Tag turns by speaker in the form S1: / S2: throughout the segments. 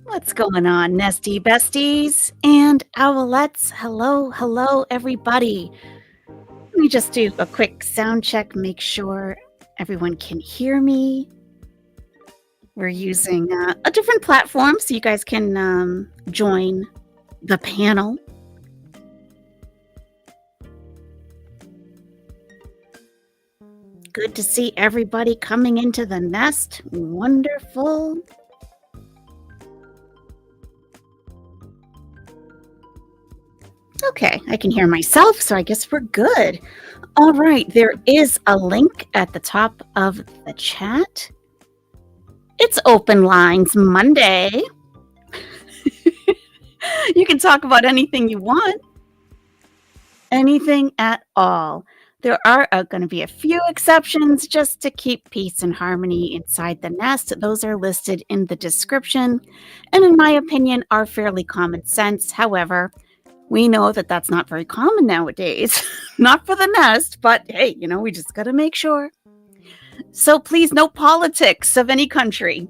S1: What's going on, Nestie Besties and Owlettes? Hello, hello, everybody. Let me just do a quick sound check, make sure everyone can hear me. We're using a different platform so you guys can join the panel. Good to see everybody coming into the nest. Wonderful. Okay, I can hear myself, so I guess we're good. All right, there is a link at the top of the chat. It's Open Lines Monday. You can talk about anything you want. Anything at all. There are going to be a few exceptions just to keep peace and harmony inside the nest. Those are listed in the description, and in my opinion, are fairly common sense. However, we know that that's not very common nowadays. Not for the nest, but hey, we just got to make sure. So please, no politics of any country,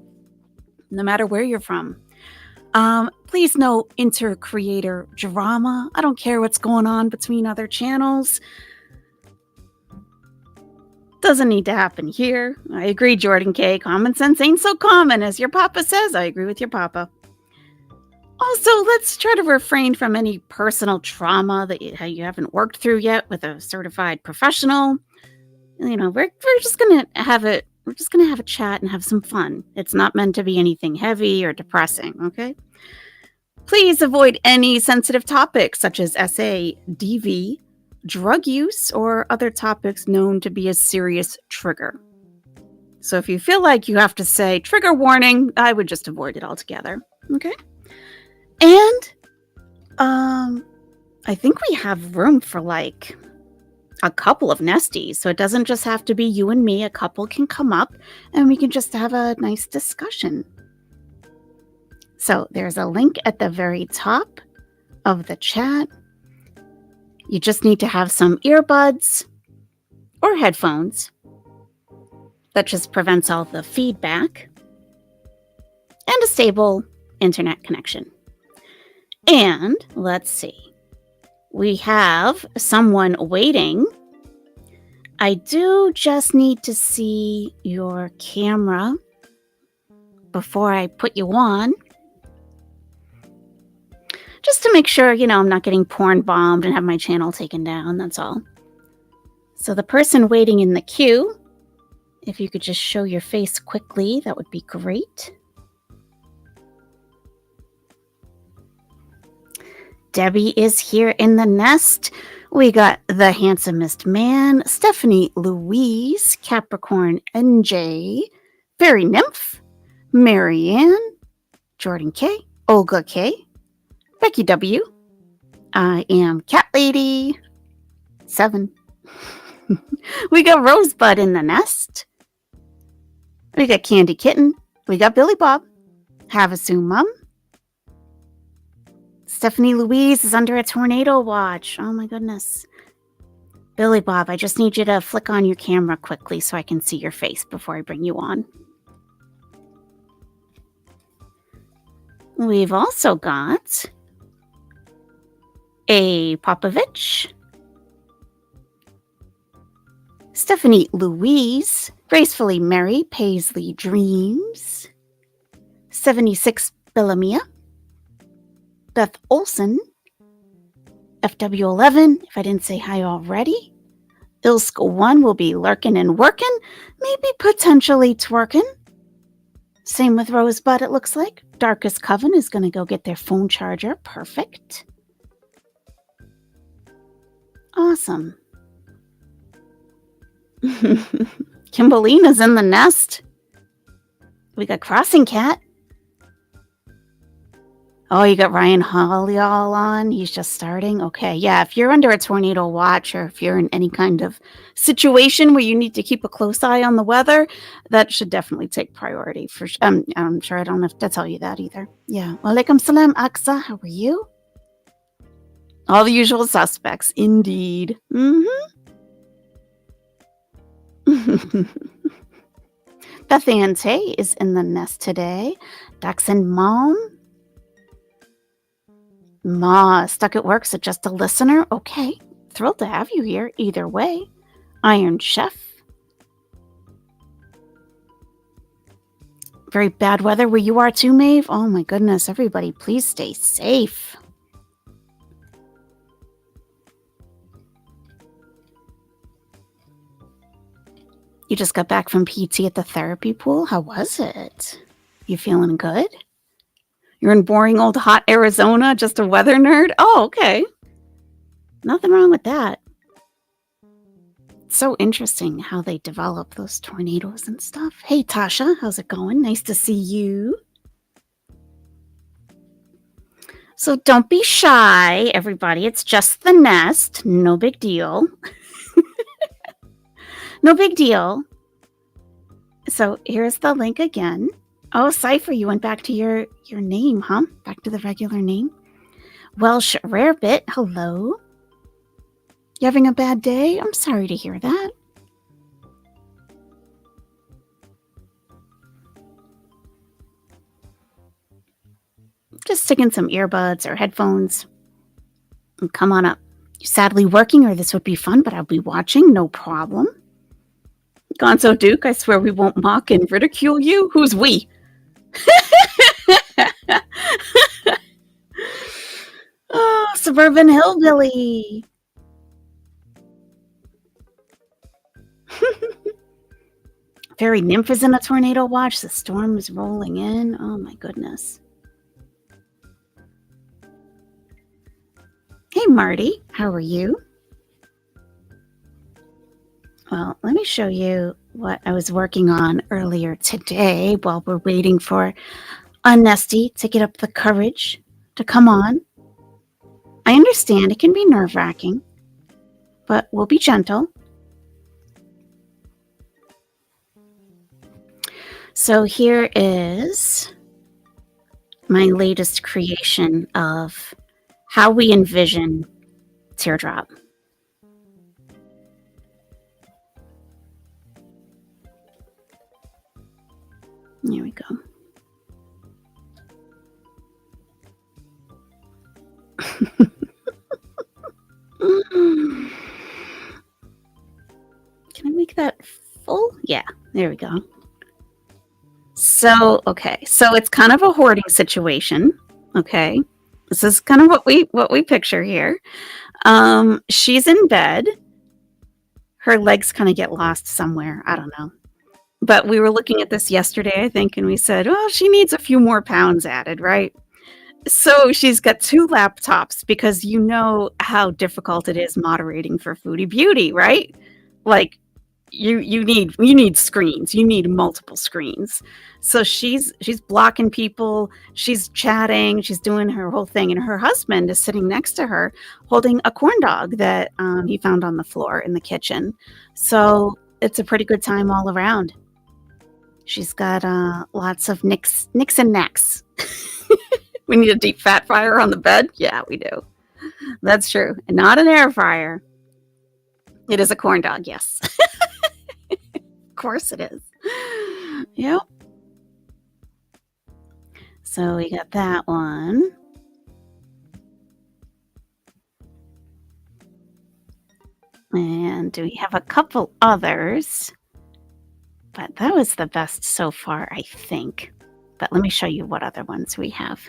S1: no matter where you're from. Please, no inter-creator drama. I don't care what's going on between other channels. Doesn't need to happen here. I agree, Jordan K. Common sense ain't so common as your papa says. I agree with your papa. Also, let's try to refrain from any personal trauma that you haven't worked through yet with a certified professional. We're just gonna have it. We're just gonna have a chat and have some fun. It's not meant to be anything heavy or depressing, okay? Please avoid any sensitive topics such as SA, DV, drug use, or other topics known to be a serious trigger. So if you feel like you have to say trigger warning, I would just avoid it altogether, okay? And I think we have room for like a couple of nesties, so it doesn't just have to be you and me. A couple can come up and we can just have a nice discussion. So there's a link at the very top of the chat. You just need to have some earbuds or headphones. That just prevents all the feedback. And a stable internet connection. And let's see. We have someone waiting. I do just need to see your camera before I put you on. Just to make sure, I'm not getting porn bombed and have my channel taken down, that's all. So the person waiting in the queue, if you could just show your face quickly, that would be great. Debbie is here in the nest. We got the handsomest man, Stephanie Louise, Capricorn NJ, Fairy Nymph, Marianne, Jordan K, Olga K, Becky W. I am Cat Lady 7. We got Rosebud in the nest. We got Candy Kitten. We got Billy Bob. Havasu Mum. Stephanie Louise is under a tornado watch. Oh my goodness. Billy Bob, I just need you to flick on your camera quickly so I can see your face before I bring you on. We've also got A. Popovich, Stephanie Louise, Gracefully Mary, Paisley Dreams, 76 Billamia, Beth Olson, FW11, if I didn't say hi already, Ilsk1 will be lurking and working, maybe potentially twerking. Same with Rosebud, it looks like. Darkest Coven is going to go get their phone charger. Perfect. Awesome. Kimberlina's in the nest. We got Crossing Cat. Oh, you got Ryan Hollyall on. He's just starting. Okay, yeah, if you're under a tornado watch or if you're in any kind of situation where you need to keep a close eye on the weather, that should definitely take priority. I'm sure I don't have to tell you that either. Yeah. Walaikum salam, Aksa. How are you? All the usual suspects, indeed. Beth Ann Tay is in the nest today. Dachshund Mom. Ma, stuck at work, so just a listener? Okay. Thrilled to have you here, either way. Iron Chef. Very bad weather where you are too, Maeve? Oh my goodness, everybody, please stay safe. You just got back from PT at the therapy pool? How was it? You feeling good? You're in boring old hot Arizona, just a weather nerd? Oh, okay. Nothing wrong with that. It's so interesting how they develop those tornadoes and stuff. Hey, Tasha, how's it going? Nice to see you. So don't be shy, everybody. It's just the nest. No big deal. No big deal. So here's the link again. Oh, Cypher, you went back to your name, huh? Back to the regular name. Welsh Rarebit, hello. You having a bad day? I'm sorry to hear that. Just stick in some earbuds or headphones and come on up. You're sadly working, or this would be fun, but I'll be watching, no problem. Gonzo Duke, I swear we won't mock and ridicule you. Who's we? suburban hillbilly. Fairy nymph is in a tornado watch. The storm is rolling in. Oh my goodness. Hey, Marty. How are you? Well, let me show you what I was working on earlier today while we're waiting for Nestie to get up the courage to come on. I understand it can be nerve-wracking, but we'll be gentle. So here is my latest creation of how we envision Teardrop. There we go. Can I make that full? Yeah, there we go. So, okay. So it's kind of a hoarding situation. Okay. This is kind of what we picture here. She's in bed. Her legs kind of get lost somewhere. I don't know. But we were looking at this yesterday, I think, and we said, well, she needs a few more pounds added, right? So she's got 2 laptops because you know how difficult it is moderating for Foodie Beauty, right? Like you need screens. You need multiple screens. So she's blocking people, she's chatting, she's doing her whole thing, and her husband is sitting next to her holding a corn dog that he found on the floor in the kitchen. So it's a pretty good time all around. She's got lots of nicks and necks. We need a deep fat fryer on the bed? Yeah, we do. That's true. And not an air fryer. It is a corn dog, yes. Of course it is. Yep. So we got that one. And we have a couple others. But that was the best so far, I think. But let me show you what other ones we have.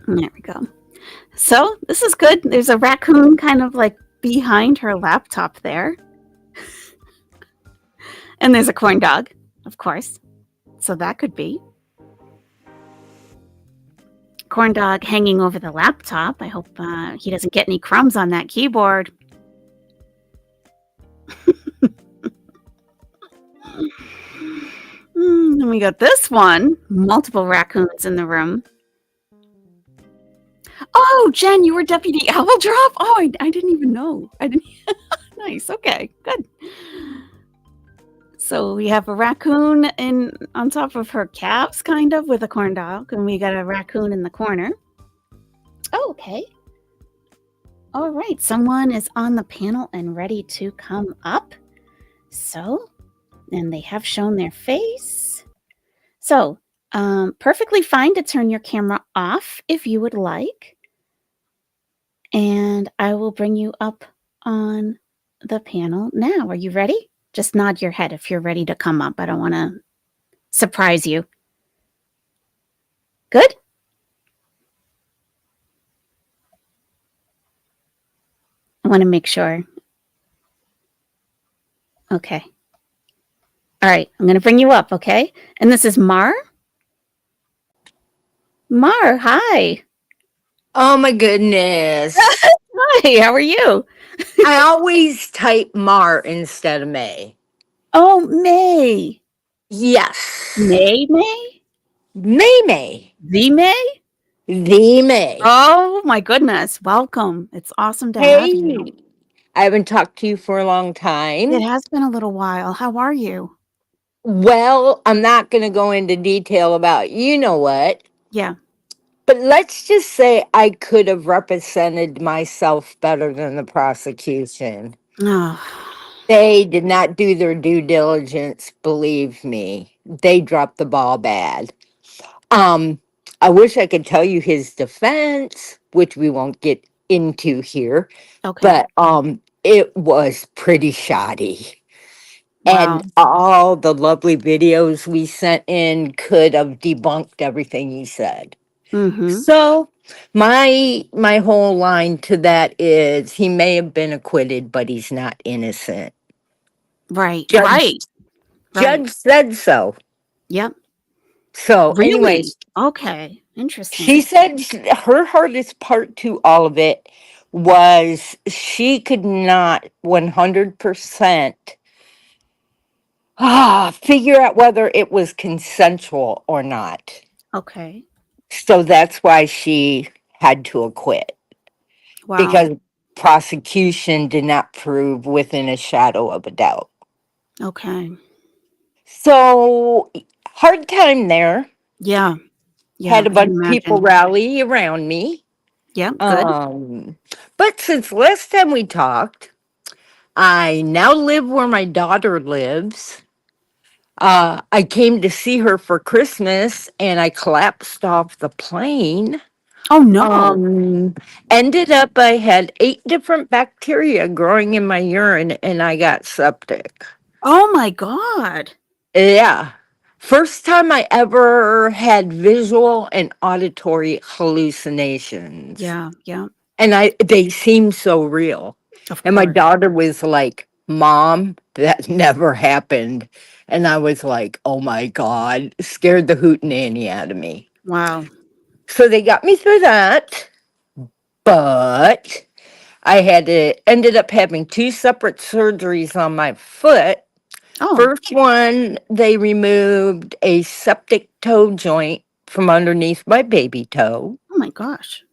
S1: There we go. So this is good. There's a raccoon kind of like behind her laptop there. And there's a corn dog, of course. So that could be. Corn dog hanging over the laptop. I hope he doesn't get any crumbs on that keyboard. And we got this one. Multiple raccoons in the room. Oh, Jen, you were Deputy Owl Drop? Oh, I didn't even know. I didn't. Nice. Okay, good. So we have a raccoon on top of her calves, kind of, with a corn dog, and we got a raccoon in the corner. Oh, okay. All right, someone is on the panel and ready to come up. So, and they have shown their face. So, perfectly fine to turn your camera off if you would like. And I will bring you up on the panel now. Are you ready? Just nod your head if you're ready to come up. I don't want to surprise you. Good? I want to make sure. Okay. All right, I'm going to bring you up, okay? And this is Mar. Mar, hi.
S2: Oh my goodness.
S1: Hi, how are you?
S2: I always type Mar instead of May.
S1: Oh, May.
S2: Yes.
S1: May?
S2: May.
S1: The May?
S2: The May.
S1: Oh my goodness. Welcome. It's awesome to have you.
S2: I haven't talked to you for a long time.
S1: It has been a little while. How are you?
S2: Well, I'm not going to go into detail about you know what.
S1: Yeah.
S2: But let's just say I could have represented myself better than the prosecution.
S1: Oh.
S2: They did not do their due diligence, believe me. They dropped the ball bad. I wish I could tell you his defense, which we won't get into here.
S1: Okay.
S2: But it was pretty shoddy. And
S1: Wow.
S2: all the lovely videos we sent in could have debunked everything he said.
S1: Mhm.
S2: So my whole line to that is he may have been acquitted, but he's not innocent.
S1: Right.
S2: Judge
S1: Right. Right.
S2: judge said so.
S1: Yep.
S2: So
S1: Really?
S2: anyways,
S1: Okay.
S2: she
S1: Interesting.
S2: said her hardest part to all of it was she could not 100% figure out whether it was consensual or not.
S1: Okay.
S2: So that's why she had to acquit
S1: Wow.
S2: because prosecution did not prove within a shadow of a doubt.
S1: Okay.
S2: So hard time there.
S1: Yeah. Yeah,
S2: Had a
S1: I can
S2: bunch of people
S1: imagine.
S2: rally around me.
S1: Yep, good.
S2: Um, but since last time we talked, I now live where my daughter lives. I came to see her for Christmas and I collapsed off the plane.
S1: Oh, no.
S2: Um, Ended up I had 8 different bacteria growing in my urine and I got septic.
S1: Oh my god.
S2: Yeah. First time I ever had visual and auditory hallucinations.
S1: Yeah, yeah,
S2: And they seem so real.
S1: of
S2: And my
S1: course.
S2: daughter was like, "Mom, that never happened." And I was like, "Oh my God," scared the hootenanny out of me.
S1: Wow.
S2: So they got me through that, but I had to ended up having 2 separate surgeries on my foot.
S1: Oh,
S2: First one, they removed a septic toe joint from underneath my baby toe.
S1: oh my gosh.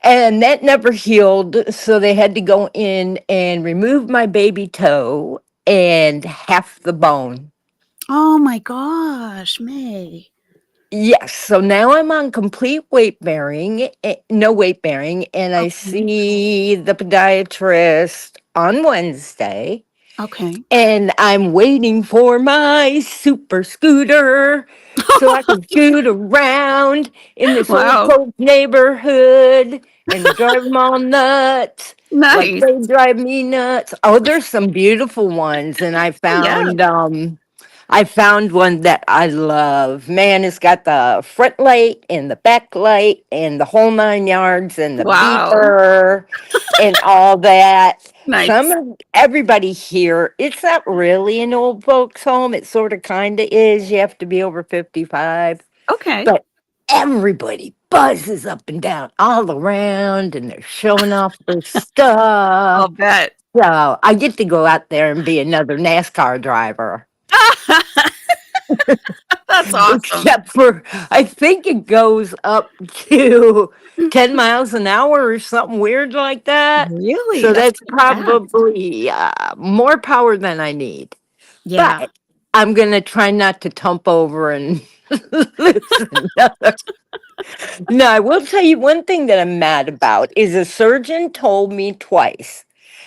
S2: And that never healed. So they had to go in and remove my baby toe and half the bone.
S1: Oh my gosh, May.
S2: Yes. So now I'm on complete weight bearing, no weight bearing. And I
S1: Okay.
S2: see the podiatrist on Wednesday.
S1: Okay.
S2: And I'm waiting for my super scooter so I can scoot around in this old
S1: Wow.
S2: folk neighborhood and drive them all nuts like
S1: Nice.
S2: they drive me nuts. Oh, there's some beautiful ones, and
S1: Yeah.
S2: I found one that I love. Man, it's got the front light and the back light and the whole 9 yards and the
S1: Wow.
S2: beeper and all that.
S1: Nice.
S2: Everybody here, it's not really an old folks home. It sort of kind of is. You have to be over 55,
S1: Okay.
S2: but everybody buzzes up and down all around and they're showing off their stuff.
S1: I'll bet.
S2: So I get to go out there and be another NASCAR driver.
S1: That's awesome.
S2: Except for, I think it goes up to 10 miles an hour or something weird like that.
S1: Really?
S2: So
S1: That's
S2: that's
S1: pretty fast.
S2: probably more power than I need.
S1: Yeah.
S2: But I'm going to try not to tump over and listen. No, I will tell you one thing that I'm mad about is a surgeon told me twice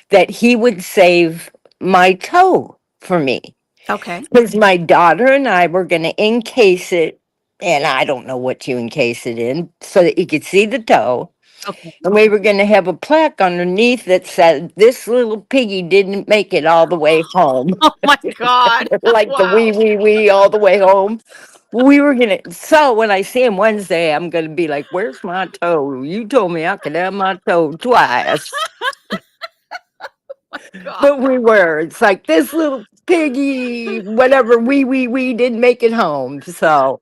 S2: that he would save my toe for me.
S1: Okay.
S2: Because my daughter and I were going to encase it, and I don't know what you encase it in, so that you could see the toe.
S1: Okay.
S2: And we were going to have a plaque underneath that said, "This little piggy didn't make it all the way home."
S1: Oh my god.
S2: Like the
S1: Wow.
S2: wee all the way home. We were going to, so when I see him Wednesday, I'm going to be like, "Where's my toe? You told me I could have my toe twice."
S1: God.
S2: But we were. It's like this little piggy, whatever, we didn't make it home. So,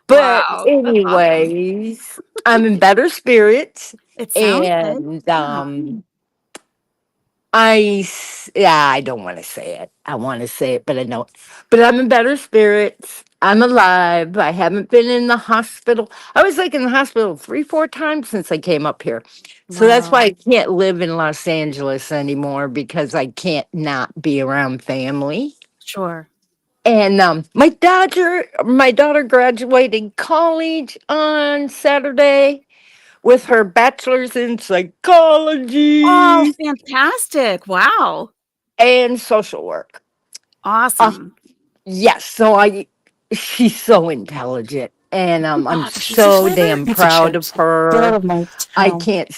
S2: but
S1: Wow. That's awesome.
S2: anyways, I'm in better spirits,
S1: It sounds good.
S2: and
S1: Yeah.
S2: yeah, I don't want to say it. I want to say it, but I don't. But I'm in better spirits. I'm alive. I haven't been in the hospital. I was like in the hospital 3, 4 times since I came up here. So that's why
S1: Wow.
S2: I can't live in Los Angeles anymore because I can't not be around family.
S1: Sure.
S2: And my daughter graduated college on Saturday with her bachelor's in
S1: Oh,
S2: psychology
S1: fantastic. Wow.
S2: and social work. Uh,
S1: Awesome.
S2: yes, so she's so intelligent And I'm
S1: Oh, she's a
S2: so
S1: swimmer?
S2: damn
S3: It's a
S2: proud of
S3: shit.
S2: her.
S3: They're my
S2: I
S3: town.
S2: can't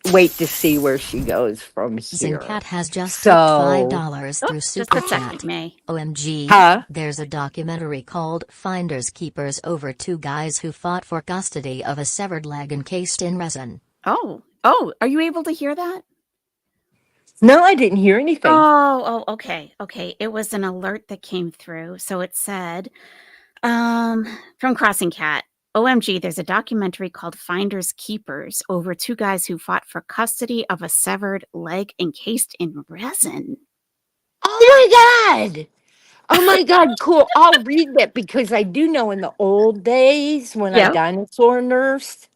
S2: wait to see where she goes from here.
S4: Zincat has just tipped
S2: So,
S4: $5
S1: Oh,
S4: through
S1: just a
S4: Super
S1: second,
S4: Chat.
S1: May.
S4: OMG,
S2: huh?
S4: there's a documentary called Finders Keepers over two guys who fought for custody of a severed leg encased in resin.
S1: Oh, are you able to hear that?
S2: No, I didn't hear anything.
S1: Okay, okay. It was an alert that came through. So it said, from Crossing Cat, OMG, there's a documentary called Finders Keepers over two guys who fought for custody of a severed leg encased in resin.
S2: Oh my God. Oh my God, cool. I'll read that because I do know in the old days when I
S1: Yeah.
S2: dinosaur nursed,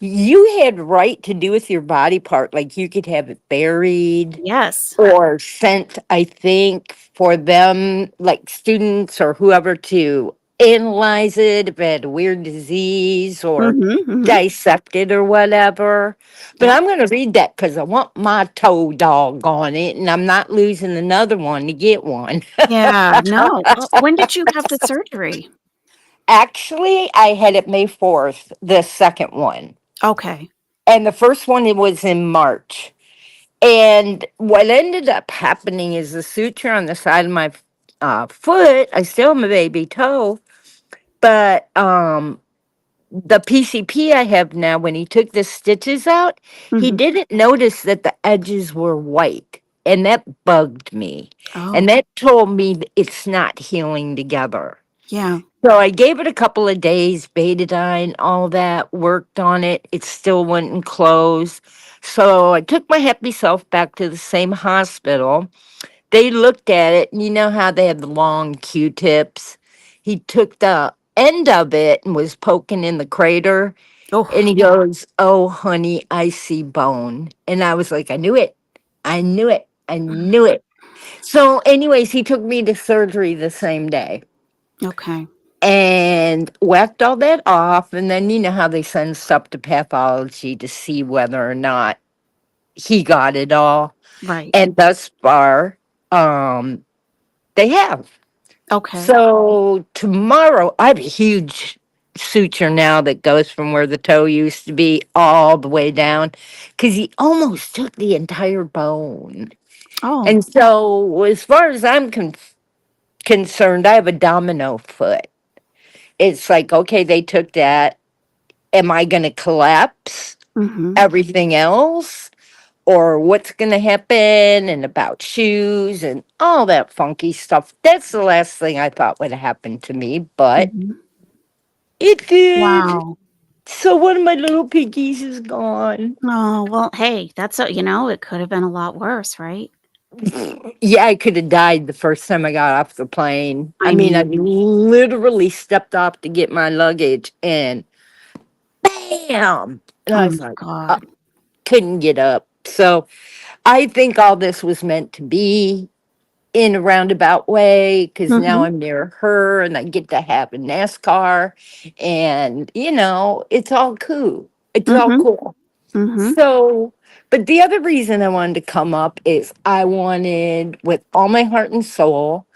S2: you had right to do with your body part. Like you could have it buried
S1: Yes.
S2: or sent, I think, for them, like students or whoever to analyze it if it had a weird disease or
S1: Mm-hmm. Mm-hmm.
S2: dissect it or whatever. But
S1: Yep.
S2: I'm going to read that because I want my toe dog on it and I'm not losing another one to get one.
S1: Yeah. No. When did you have the surgery?
S2: Actually, I had it May 4th, the second one.
S1: Okay.
S2: And the first one, it was in March. And what ended up happening is the suture on the side of my foot, I still have a baby toe, but the PCP I have now, when he took the stitches out, he
S1: Mm-hmm.
S2: didn't notice that the edges were white. And that bugged me. And
S1: Oh,
S2: that told me that it's not healing together.
S1: yeah.
S2: So I gave it a couple of days, betadine, all that, worked on it. It still wouldn't close. So I took my happy self back to the same hospital. They looked at it, and you know how they have the long Q-tips? He took the end of it and was poking in the crater. And
S1: Oh,
S2: he goes, "Oh, honey, I see bone." And I was like, I knew it. I knew it. I knew it. So, anyways, he took me to surgery the same day
S1: okay.
S2: and whacked all that off. And then you know how they send stuff to pathology to see whether or not he got it all.
S1: Right.
S2: And thus far, um, they have.
S1: Okay.
S2: So tomorrow, I have a huge suture now that goes from where the toe used to be all the way down because he almost took the entire bone.
S1: Oh.
S2: And so, as far as I'm concerned, I have a domino foot. It's like, okay, they took that. Am I going to collapse
S1: Mm-hmm.
S2: everything else? Or what's going to happen? And about shoes and all that funky stuff. That's the last thing I thought would happen to me, but
S1: Mm-hmm.
S2: it did.
S1: Wow.
S2: So one of my little piggies is gone.
S1: Oh, well, hey, it could have been a lot worse, right?
S2: Yeah, I could have died the first time I got off the plane. I
S1: I
S2: mean, I
S1: mean,
S2: literally stepped off to get my luggage and bam! And I
S1: oh
S2: was
S1: my
S2: like,
S1: God.
S2: couldn't get up. So I think all this was meant to be in a roundabout way because now
S1: Mm-hmm.
S2: I'm near her and I get to have a NASCAR and, it's all cool. It's all
S1: Mm-hmm.
S2: cool.
S1: Mm-hmm.
S2: So, but the other reason I wanted to come up is I wanted, with all my heart and soul,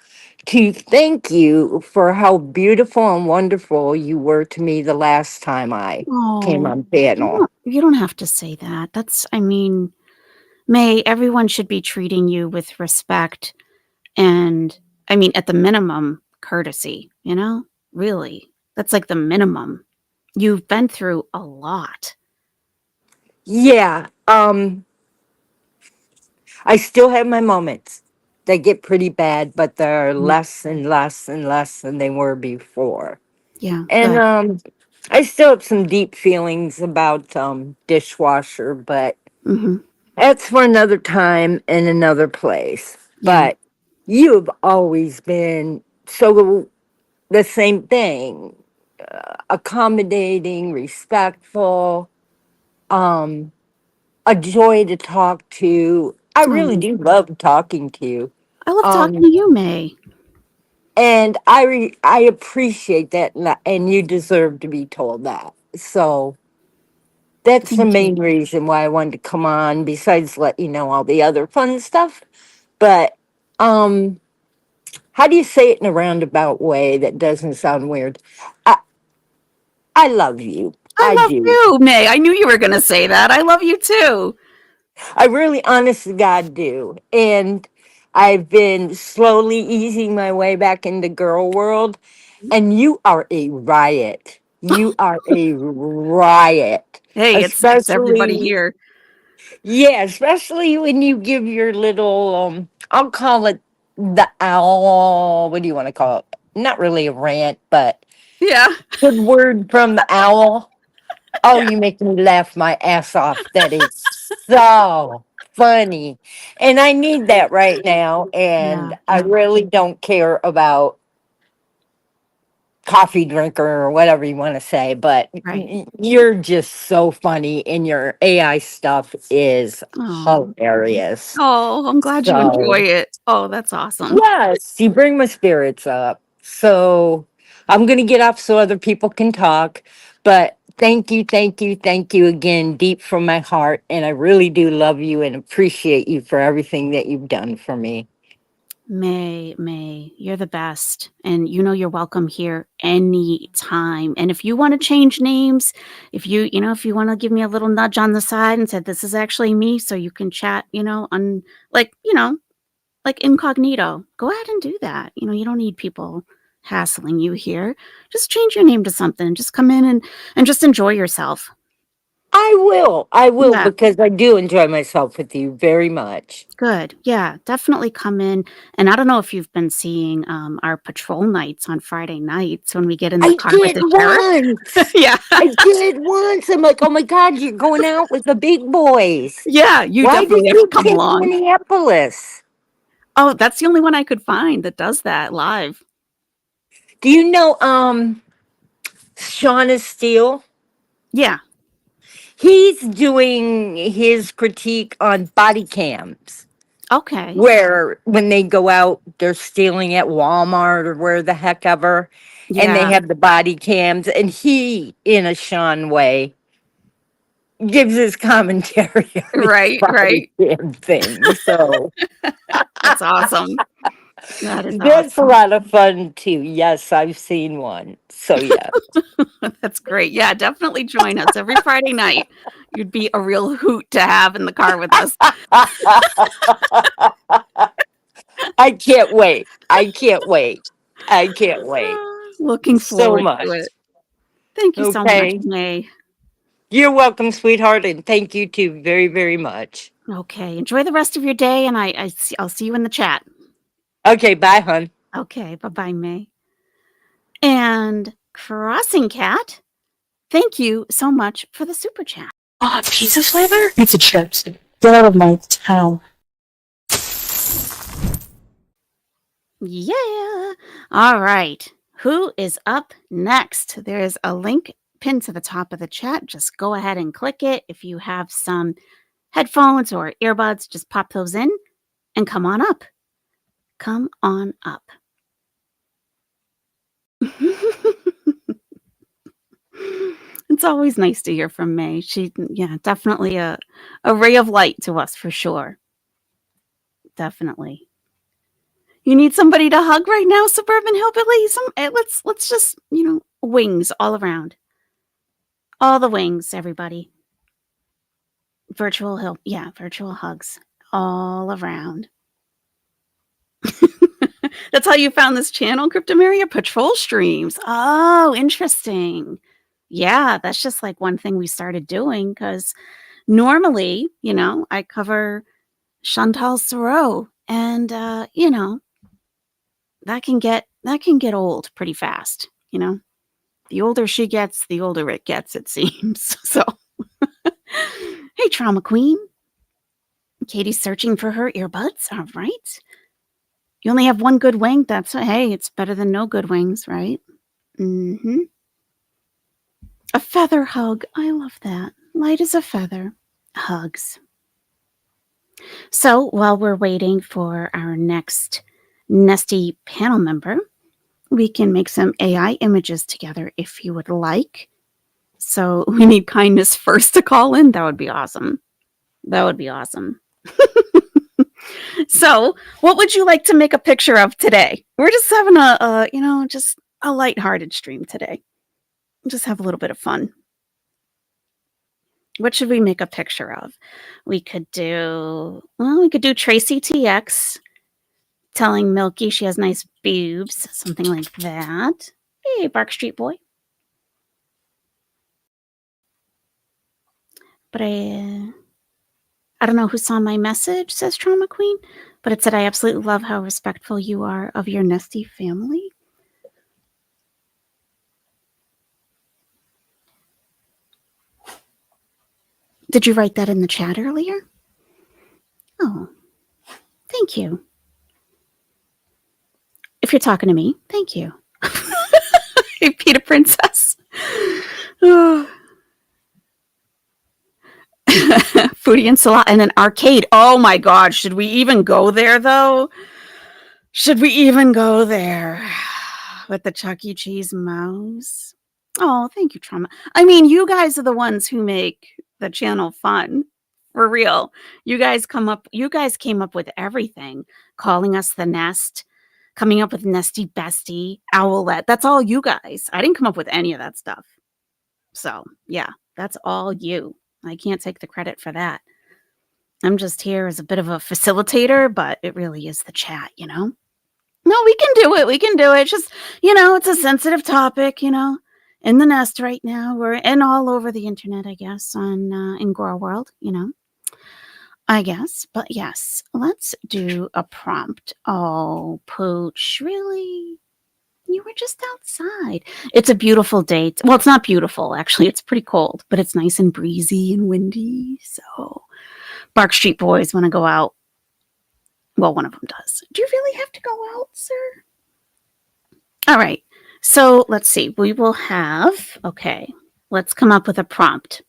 S2: to thank you for how beautiful and wonderful you were to me the last time I came
S1: Oh,
S2: on panel.
S1: you don't have to say that. I mean, May, everyone should be treating you with respect and, I mean, at the minimum, courtesy, Really. That's like the minimum. You've been through a lot.
S2: Yeah, I still have my moments. They get pretty bad, but they're
S1: Mm.
S2: less and less and less than they were before.
S1: Yeah,
S2: And
S1: good.
S2: I still have some deep feelings about dishwasher, but
S1: Mhm.
S2: that's for another time and another place.
S1: Yeah.
S2: But you've always been so the same thing, accommodating, respectful, um, a joy to talk to. I really
S1: Oh,
S2: do love talking to you.
S1: I love talking
S2: Um,
S1: to you, May.
S2: and I appreciate that, and you deserve to be told that. So that's the
S1: Thank you.
S2: main reason why I wanted to come on. Besides, let you know all the other fun stuff. But um, how do you say it in a roundabout way that doesn't sound weird? I love you.
S1: I
S2: I
S1: love
S2: do.
S1: you, May. I knew you were going to say that. I love you too.
S2: I really, honest to God, do. And I've been slowly easing my way back into girl world. And you are a riot. You are a riot.
S1: Hey, it's everybody
S2: Especially,
S1: here.
S2: yeah, especially when you give your little, I'll call it the owl. What do you want to call it? Not really a rant, but
S1: Yeah.
S2: good word from the owl. Oh,
S1: Yeah.
S2: you make me laugh my ass off. That is so funny. And I need that right now.
S1: Yeah.
S2: And I
S1: Yeah.
S2: really don't care about coffee drinker or whatever you want to say, but
S1: Right.
S2: you're just so funny and your AI stuff is
S1: Oh.
S2: hilarious.
S1: Oh, I'm glad you enjoy
S2: So,
S1: it. Oh, that's awesome.
S2: yes, you bring my spirits up. So, I'm going to get off so other people can talk, but thank you, thank you, thank you again, deep from my heart. And I really do love you and appreciate you for everything that you've done for me.
S1: May, you're the best. And you know you're welcome here anytime. And if you want to change names, if you want to give me a little nudge on the side and said this is actually me, so you can chat, on like, like incognito, go ahead and do that. You don't need people hassling you here. Just change your name to something. Just come in and just enjoy yourself.
S2: I will,
S1: Yeah.
S2: because I do enjoy myself with you very much.
S1: Good. Yeah, definitely come in. And I don't know if you've been seeing our patrol nights on Friday nights when we get in the
S2: I
S1: car with
S2: did
S1: the sheriff.
S2: once.
S1: Yeah.
S2: I did once. I'm like, oh my God, you're going out with the big boys.
S1: Yeah, you
S2: Why did
S1: definitely have to
S2: you
S1: come
S2: pick
S1: along.
S2: Minneapolis?
S1: Oh, that's the only one I could find that does that live.
S2: Do you know Shauna Steele?
S1: Yeah.
S2: He's doing his critique on body cams.
S1: Okay.
S2: Where when they go out, they're stealing at Walmart or where the heck ever, and they
S1: Yeah.
S2: have the body cams, and he, in a Sean way, gives his commentary on these
S1: Right,
S2: body
S1: right.
S2: cam things. So
S1: That's awesome. That is
S2: that's a
S1: awesome.
S2: lot of fun too. Yes, I've seen one. So yeah.
S1: That's great. Yeah, definitely join us every Friday night. You'd be a real hoot to have in the car with us.
S2: I can't wait. I can't wait. I can't wait
S1: Looking
S2: so
S1: forward to
S2: much.
S1: it. Thank you so much,
S2: Okay.
S1: May.
S2: You're welcome, sweetheart, and thank you too very, very much.
S1: Okay, enjoy the rest of your day, and I'll see you in the chat.
S2: Okay, bye, hon.
S1: Okay, bye-bye, May. And Crossing Cat, thank you so much for the super chat.
S3: Pizza flavor? Pizza chips. Get out of my town.
S1: Yeah. All right. Who is up next? There's a link pinned to the top of the chat. Just go ahead and click it. If you have some headphones or earbuds, just pop those in and come on up. Come on up. It's always nice to hear from May. Yeah, definitely a ray of light to us for sure. Definitely. You need somebody to hug right now, Suburban Hillbilly? Let's just, wings all around. All the wings, everybody. Virtual hugs all around. That's how you found this channel, Cryptomaria? Patrol streams. Oh, interesting. Yeah, that's just like one thing we started doing because normally, I cover Chantal Thoreau, and that can get old pretty fast. The older she gets, the older it gets. It seems so. Hey, Trauma Queen. Katie's searching for her earbuds. All right. You only have one good wing. Hey, it's better than no good wings, right? Mm-hmm. A feather hug. I love that. Light as a feather. Hugs. So while we're waiting for our next Nestie panel member, we can make some AI images together if you would like. So we need kindness first to call in. That would be awesome. That would be awesome. So, what would you like to make a picture of today? We're just having just a lighthearted stream today. Just have a little bit of fun. What should we make a picture of? We could do Tracy TX telling Milky she has nice boobs, something like that. Hey, Bark Street Boy. But I don't know who saw my message, says Trauma Queen, but it said, I absolutely love how respectful you are of your Nestie family. Did you write that in the chat earlier? Oh, thank you. If you're talking to me, thank you. Hey, Peter Princess. Oh. Foodie and Salat and an arcade. Oh my God. Should we even go there though? Should we even go there with the Chuck E. Cheese mouse? Oh, thank you, Trauma. I mean, you guys are the ones who make the channel fun. For real. You guys came up with everything. Calling us the Nest, coming up with Nestie Bestie, Owlette. That's all you guys. I didn't come up with any of that stuff. So, yeah, that's all you. I can't take the credit for that. I'm just here as a bit of a facilitator, but it really is the chat, you know? No, we can do it. We can do it. It's just, it's a sensitive topic, in the nest right now. We're in all over the internet, I guess, on in Gorl World, I guess. But yes, let's do a prompt. Oh, Pooch, really? You were just outside. It's a beautiful day. Well, it's not beautiful, actually. It's pretty cold, but it's nice and breezy and windy. So Bark Street Boys want to go out. Well, one of them does. Do you really have to go out, sir? All right. So let's see. We will have, let's come up with a prompt.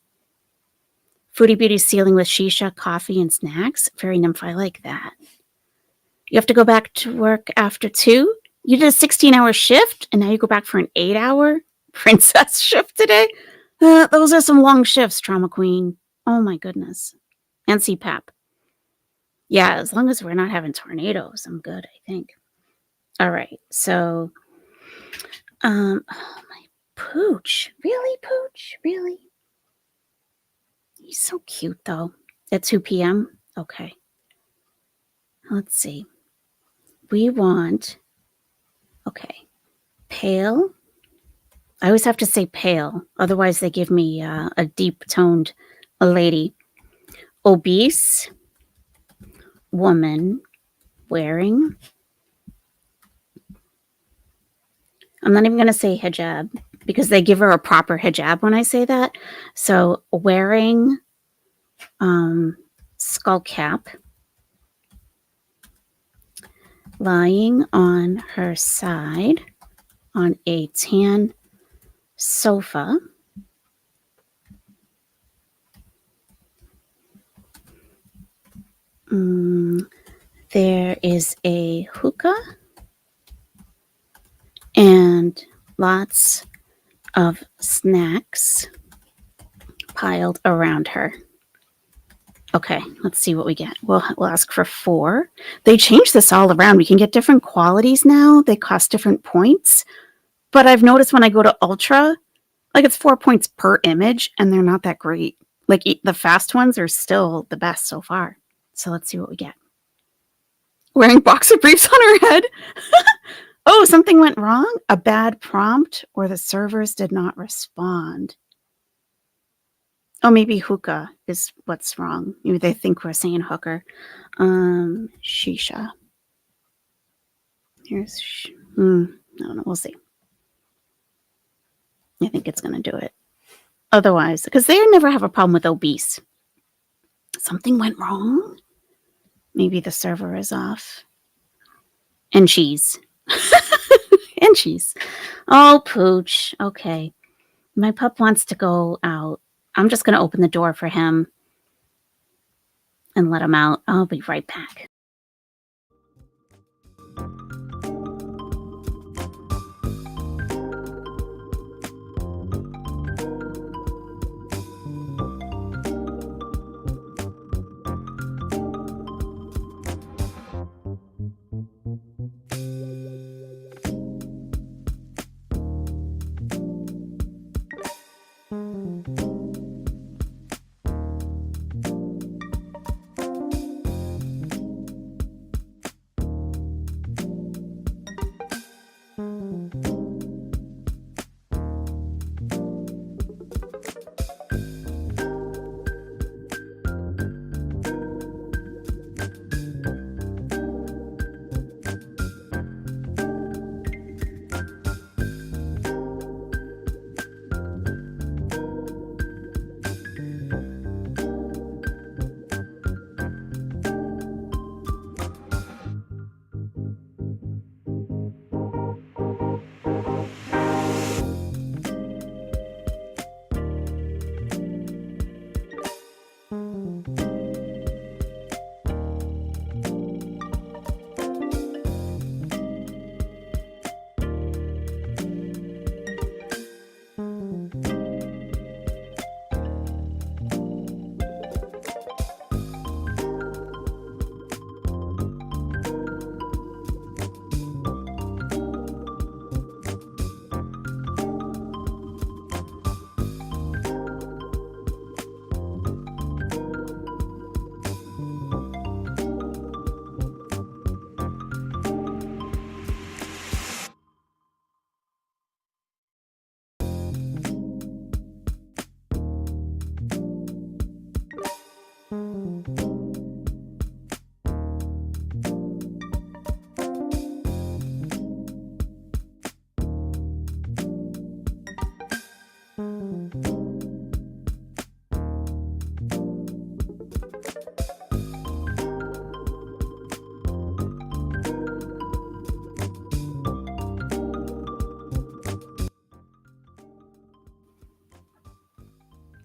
S1: Foodie Beauty ceiling with shisha, coffee, and snacks. Very nymph. I like that. You have to go back to work after 2. You did a 16-hour shift, and now you go back for an 8-hour princess shift today? Those are some long shifts, Trauma Queen. Oh, my goodness. And CPAP. Yeah, as long as we're not having tornadoes, I'm good, I think. All right, so, oh, my Pooch. Really, Pooch? Really? He's so cute, though. At 2 p.m.? Okay. Let's see. We want... pale. I always have to say pale. Otherwise, they give me a deep-toned lady. Obese woman wearing... I'm not even going to say hijab because they give her a proper hijab when I say that. So wearing skull cap, lying on her side on a tan sofa. There is a hookah and lots of snacks piled around her. Okay, let's see what we get. We'll ask for 4. They changed this all around. We can get different qualities now. They cost different points. But I've noticed when I go to Ultra, like it's 4 points per image, and they're not that great. Like the fast ones are still the best so far. So let's see what we get. Wearing boxer briefs on her head. Oh, something went wrong? A bad prompt, or the servers did not respond. Oh, maybe hookah is what's wrong. Maybe they think we're saying hooker. Shisha. Here's, I don't know. We'll see. I think it's going to do it. Otherwise, because they never have a problem with obese. Something went wrong? Maybe the server is off. And cheese. And cheese. Oh, Pooch. Okay. My pup wants to go out. I'm just going to open the door for him and let him out. I'll be right back.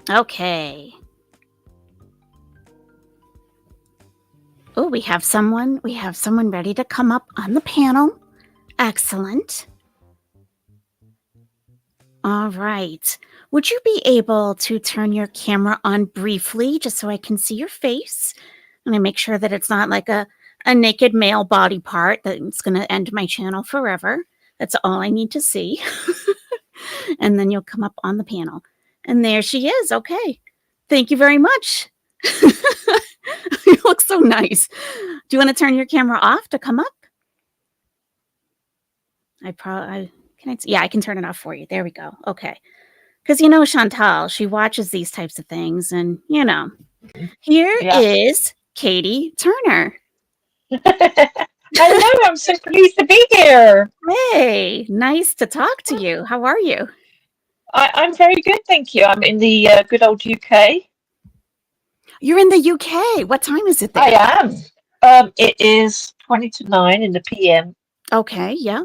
S1: Okay. Oh, we have someone. We have someone ready to come up on the panel. Excellent. All right. Would you be able to turn your camera on briefly just so I can see your face? And I make sure that it's not like a naked male body part that's going to end my channel forever. That's all I need to see. And then you'll come up on the panel. And there she is. Okay. Thank you very much. You look so nice. Do you want to turn your camera off to come up? I can turn it off for you. There we go. Okay. Because Chantal, she watches these types of things, and here is Katie Turner.
S5: Hello, I'm so pleased to be here.
S1: Hey, nice to talk to you. How are you?
S5: I'm very good, thank you. I'm in the good old UK.
S1: You're in the UK. What time is it there?
S5: I am. It is 20 to 9 in the PM.
S1: Okay, yeah.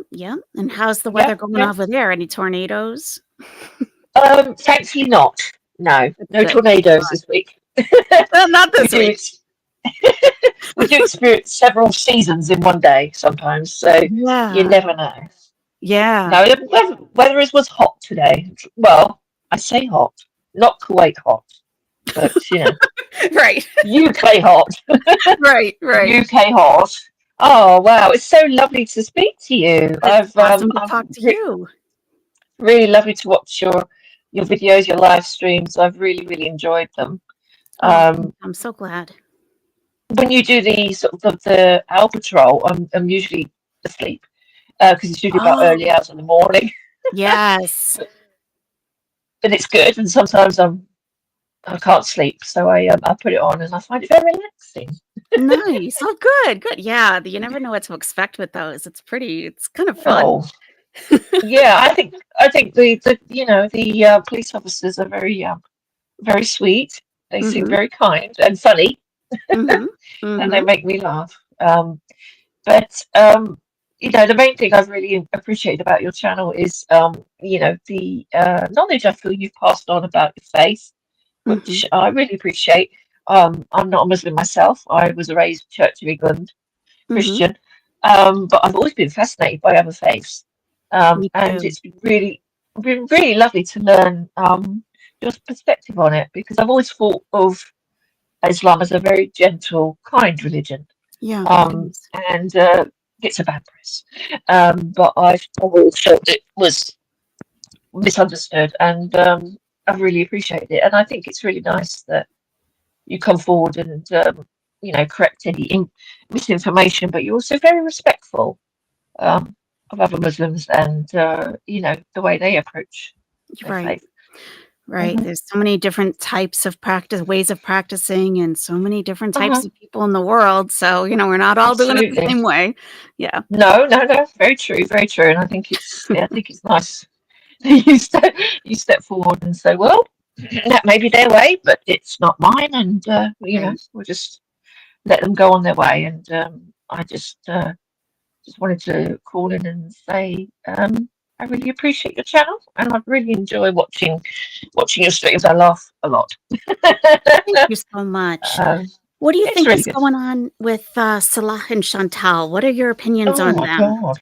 S1: And how's the weather going over there? Any tornadoes?
S5: Thankfully not. No tornadoes this week.
S1: Well, not this week.
S5: We do experience several seasons in one day sometimes, so you never know.
S1: Yeah.
S5: No, the weather was hot today. Well, I say hot, not Kuwait hot, but
S1: right.
S5: UK hot.
S1: right.
S5: UK hot. Oh wow, it's so lovely to speak to you.
S1: It's awesome to talk to you.
S5: Really lovely to watch your videos, your live streams. I've really enjoyed them.
S1: I'm so glad.
S5: When you do the sort of the Owl Patrol, I'm usually asleep because it's usually about early hours in the morning.
S1: Yes.
S5: But it's good, and sometimes I can't sleep, so I put it on, and I find it very relaxing.
S1: Nice. Oh, good. Yeah, you never know what to expect with those. It's kind of fun.
S5: Oh. Yeah, I think the police officers are very sweet. They seem very kind and funny, and they make me laugh. But the main thing I've really appreciated about your channel is the knowledge I feel you've passed on about your faith, which I really appreciate. I'm not a Muslim myself. I was raised Church of England Christian, but I've always been fascinated by other faiths. And it's been really lovely to learn your perspective on it, because I've always thought of Islam as a very gentle, kind religion.
S1: Yeah.
S5: And gets a bad press. But I've always felt it was misunderstood, and I really appreciate it. And I think it's really nice that you come forward and correct any misinformation, but you're also very respectful of other Muslims and the way they approach their faith.
S1: Right. There's so many different types of ways of practicing, and so many different types of people in the world. So, we're not all doing it the same way. Yeah.
S5: No. Very true. And I think it's nice that you step forward and say, well, that may be their way, but it's not mine. And, we'll just let them go on their way. And I just wanted to call in and say, I really appreciate your channel, and I really enjoy watching your streams. I laugh a lot.
S1: Thank you so much. What do you think is going on with Salah and Chantal? What are your opinions on them?
S5: Oh, God.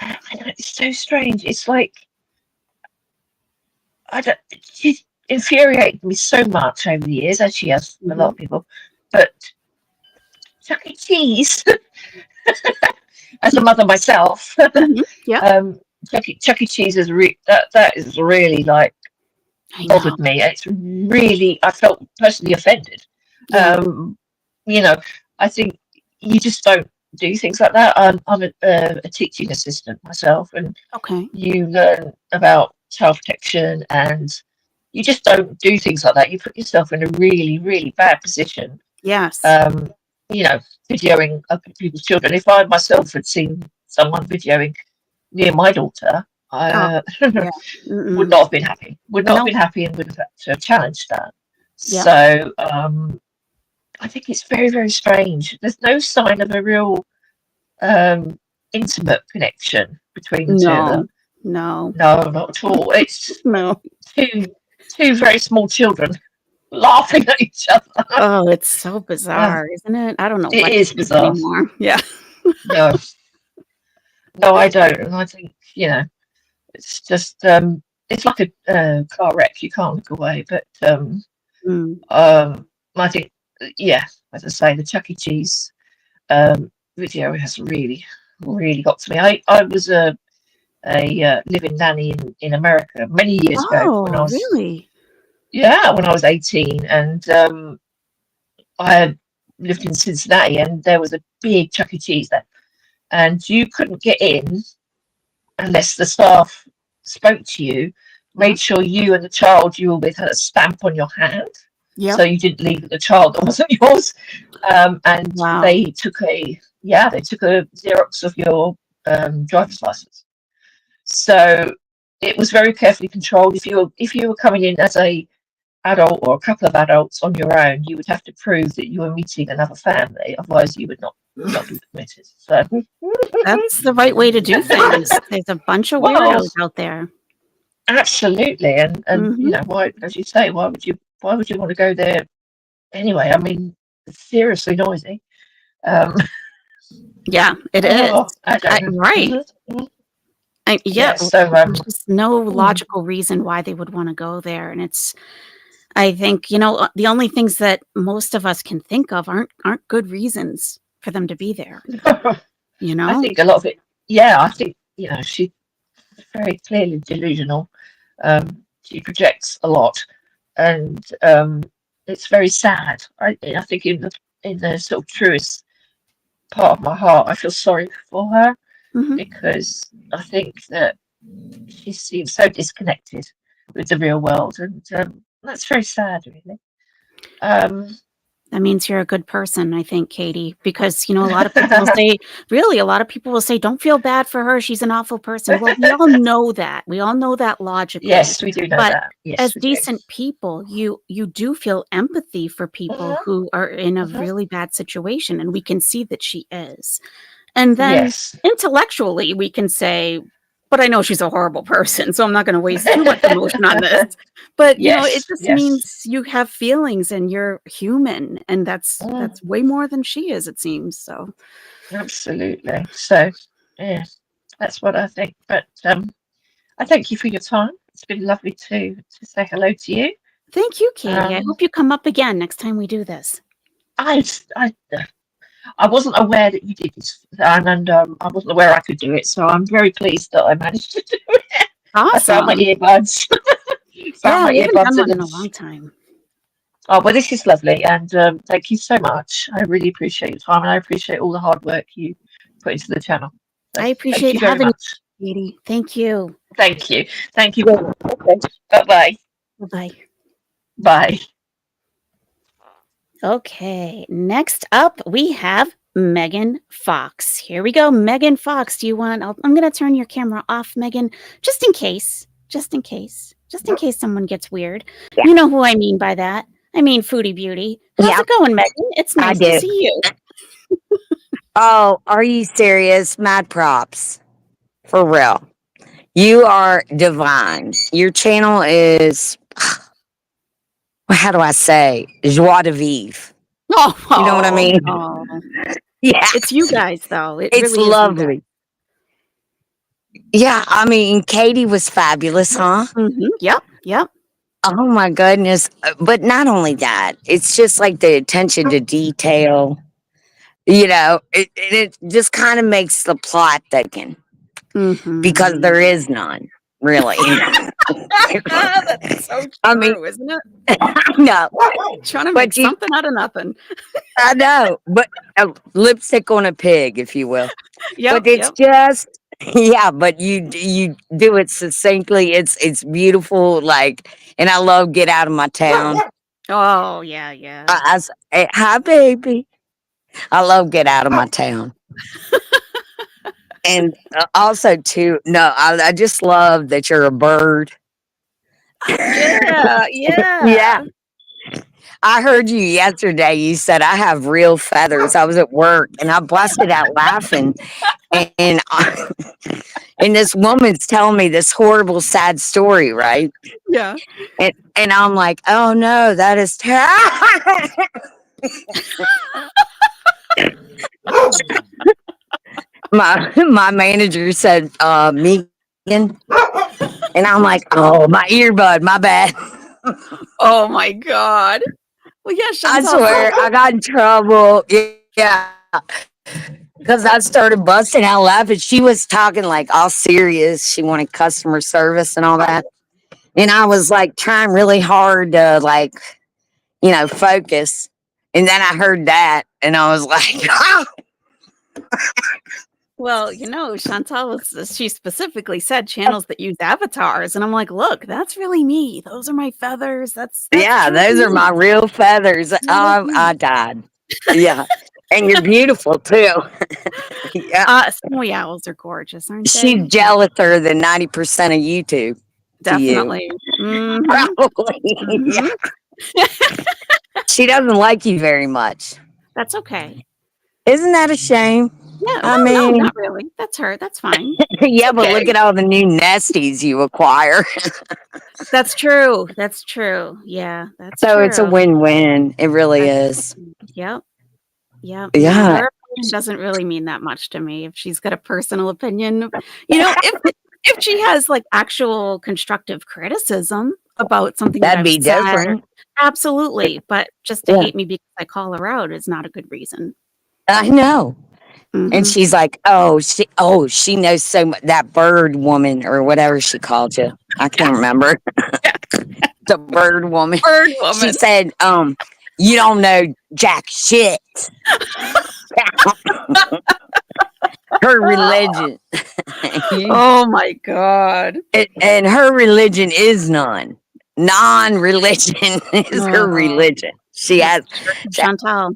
S5: I know, it's so strange. It's like, she's infuriated me so much over the years, as she has a lot of people. But Chuck E. Cheese, as a mother myself, Chuck E. Cheese is that is really like bothered me. It's really, I felt personally offended. I think you just don't do things like that. I'm a teaching assistant myself, and you learn about child protection, and you just don't do things like that. You put yourself in a really bad position.
S1: Yes.
S5: Videoing other people's children. If I myself had seen someone videoing near my daughter, I would not have been happy. Would not have been happy, and would have had to have challenged that. Yeah. So I think it's very strange. There's no sign of a real intimate connection between the two of them.
S1: No,
S5: not at all. It's two very small children laughing at each other.
S1: Oh, it's so bizarre, isn't it? I don't know
S5: It
S1: what
S5: is
S1: to think
S5: bizarre.
S1: anymore. Yeah.
S5: No, no, I don't. And I think, it's just, it's like a car wreck. You can't look away. But
S1: Mm.
S5: I think, yeah, as I say, the Chuck E. Cheese video has really, really got to me. I was a living nanny in America many years ago when I
S1: Oh,
S5: was,
S1: really?
S5: yeah, when I was 18, and I had lived in Cincinnati, and there was a big Chuck E. Cheese there, and you couldn't get in unless the staff spoke to you,
S1: Yeah.
S5: made sure you and the child you were with had a stamp on your hand, so
S1: Yep.
S5: you didn't leave with the child that wasn't yours. And
S1: Wow.
S5: they took a Xerox of your driver's license. So it was very carefully controlled. If you were coming in as a adult or a couple of adults on your own, you would have to prove that you were meeting another family, otherwise you would not be permitted. So
S1: That's the right way to do things. There's a bunch of
S5: well,
S1: weirdos out there.
S5: absolutely, and
S1: Hmm.
S5: why, as you say, why would you want to go there anyway? I mean, it's seriously noisy.
S1: Yeah, it is.
S5: I don't know.
S1: Right. Yeah,
S5: Yeah, so
S1: there's just no
S5: mm,
S1: logical reason why they would want to go there. And I think, the only things that most of us can think of aren't good reasons for them to be there,
S5: I think a lot of it. Yeah, I think she's very clearly delusional. She projects a lot, and it's very sad. I think in the sort of truest part of my heart, I feel sorry for her
S1: Mhm.
S5: because I think that she seems so disconnected with the real world, and that's very sad, really.
S1: That means you're a good person, I think, Katie, because, a lot of people will say, really, a lot of people will say, don't feel bad for her. She's an awful person. Well, we all know that. We all know that logically.
S5: Yes, we do know
S1: But
S5: that. Yes,
S1: as
S5: we do.
S1: decent people, you do feel empathy for people
S5: Mhm,
S1: who are in a
S5: mhm.
S1: really bad situation. And we can see that she is. And then
S5: Yes.
S1: intellectually, we can say, but I know she's a horrible person, so I'm not going to waste too much emotion on this. But, it
S5: Yes,
S1: just
S5: yes.
S1: means you have feelings and you're human. And
S5: Mm,
S1: that's way more than she is, it seems. So
S5: absolutely. So, yeah, that's what I think. But I thank you for your time. It's been lovely to say hello to you.
S1: thank you, Katie. I
S5: Um,
S1: hope you come up again next time we do this.
S5: I I I wasn't aware that you did this, and I wasn't aware I could do it. So I'm very pleased that I managed to do it. I found my
S1: Awesome.
S5: earbuds. Found
S1: Yeah,
S5: my
S1: we haven't done
S5: earbuds
S1: one
S5: and
S1: in
S5: then.
S1: a long time.
S5: Oh, well, this is lovely, and thank you so much. I really appreciate your time, and I appreciate all the hard work you put into the channel. So
S1: I
S5: thank
S1: appreciate
S5: you very
S1: having
S5: much.
S1: you, Katie. Thank you.
S5: Thank you. Thank you very much. Okay. Bye-bye.
S1: Bye-bye.
S5: Bye.
S1: Okay, next up we have Megan Fox. Here we go. Megan Fox, I'm going to turn your camera off, Megan, just in case someone gets weird.
S2: Yeah.
S1: You know who I mean by that. I mean Foodie Beauty. How's
S2: Yep,
S1: it going, Megan? It's
S2: I
S1: nice to
S2: do.
S1: see you.
S2: Oh, are you serious? Mad props. For real. You are divine. Your channel is, how do I say? Joie de vivre.
S1: Oh,
S2: You know what I mean?
S1: no.
S2: Yeah.
S1: It's you guys, though. It
S2: It's
S1: really is you guys.
S2: lovely. Yeah, I mean, Katie was fabulous, huh?
S1: Yep.
S2: Oh my goodness. But not only that, it's just like the attention to detail. It just kind of makes the plot thicken because
S1: Mhm.
S2: there is none, really.
S1: That's so
S2: I mean,
S1: true, isn't it?
S2: no,
S1: Trying to make
S2: but
S1: something out of nothing.
S2: I know, but lipstick on a pig, if you will. But it's
S1: Yep.
S2: just, yeah, but you do it succinctly. It's beautiful, and I love Get Out of My Town.
S1: Oh, yeah.
S2: Hi, baby. I love Get Out of My Town. And also, too, no, I just love that you're a bird.
S1: Yeah.
S2: Yeah. I heard you yesterday. You said, I have real feathers. I was at work and I busted out laughing. And And this woman's telling me this horrible, sad story, right?
S1: Yeah.
S2: And I'm like, oh no, that is terrible. My manager said, Megan. And I'm like, oh, my earbud, my bad.
S1: Oh my God. Well, yeah,
S2: I
S1: Chantal.
S2: swear, I got in trouble. Yeah. Because I started busting out laughing. She was talking like all serious. She wanted customer service and all that. And I was like trying really hard to like, focus. And then I heard that and I was like, oh,
S1: Well, Chantal she specifically said channels that use avatars, and I'm like, look, that's really me. Those are my feathers. That's
S2: yeah,
S1: truly
S2: those are my
S1: me.
S2: real feathers.
S1: Really me.
S2: I died. Yeah. And you're beautiful too. Yeah.
S1: Snowy owls are gorgeous, aren't they?
S2: She's jealouser than 90% of YouTube.
S1: Definitely. Mhm.
S2: Probably.
S1: Mhm.
S2: Yeah. She doesn't like you very much.
S1: That's okay.
S2: Isn't that a shame?
S1: Yeah.
S2: I
S1: Well, no,
S2: mean,
S1: not really. That's her. That's fine.
S2: yeah, but
S1: okay.
S2: look at all the new Nesties you acquire.
S1: That's true. That's true. Yeah, that's
S2: So
S1: true.
S2: it's a win-win. It really is.
S1: Yep. Yep.
S2: Yeah.
S1: No, her opinion doesn't really mean that much to me. If she's got a personal opinion, if she has like actual constructive criticism about something that
S2: That'd
S1: I've
S2: be
S1: said,
S2: different.
S1: absolutely. But just to
S2: Yeah.
S1: hate me because I call her out is not a good reason.
S2: I know. And
S1: Mhm.
S2: she's like, she knows so much. That bird woman or whatever she called you. I can't remember. The bird woman.
S1: Bird woman.
S2: She said, you don't know jack shit. Her religion.
S1: Oh my God.
S2: And her religion is none. Non-religion is her religion. She has.
S1: Chantal.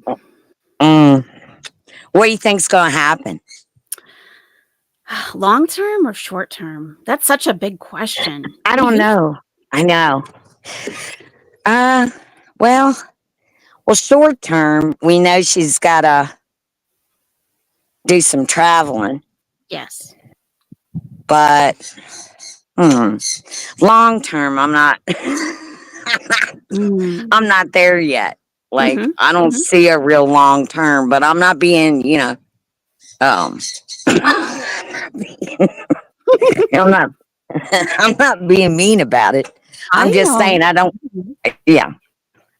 S2: What do you think's going to happen?
S1: Long term or short term? That's such a big question.
S2: I don't know. I know. Well, short term, we know she's got to do some traveling.
S1: Yes.
S2: But long term, I'm not. I'm not there yet. Like I don't see a real long term, but I'm not being, I'm not. I'm not being mean about it. I'm just saying I don't. Yeah,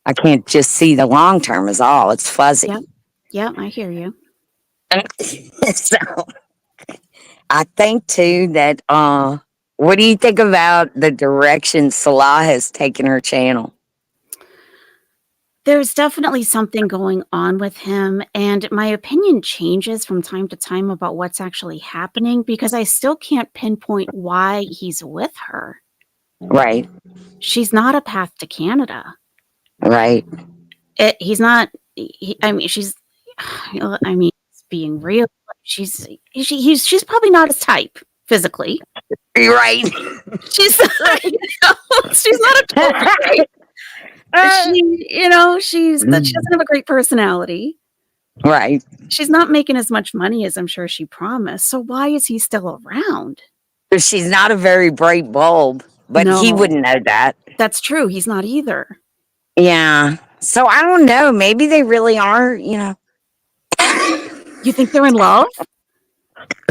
S2: I can't just see the long term as all. It's fuzzy.
S1: Yep, I hear you.
S2: So I think too that what do you think about the direction Salah has taken her channel?
S1: There's definitely something going on with him, and my opinion changes from time to time about what's actually happening because I still can't pinpoint why he's with her.
S2: Right.
S1: She's not a path to Canada.
S2: Right.
S1: He's not. She's. Being real, she's probably not his type physically.
S2: Right.
S1: She's she's not a total type. She doesn't have a great personality.
S2: Right.
S1: She's not making as much money as I'm sure she promised. So why is he still around?
S2: She's not a very bright bulb, but he wouldn't know that.
S1: That's true. He's not either.
S2: Yeah. So I don't know. Maybe they really are,
S1: You think they're in love?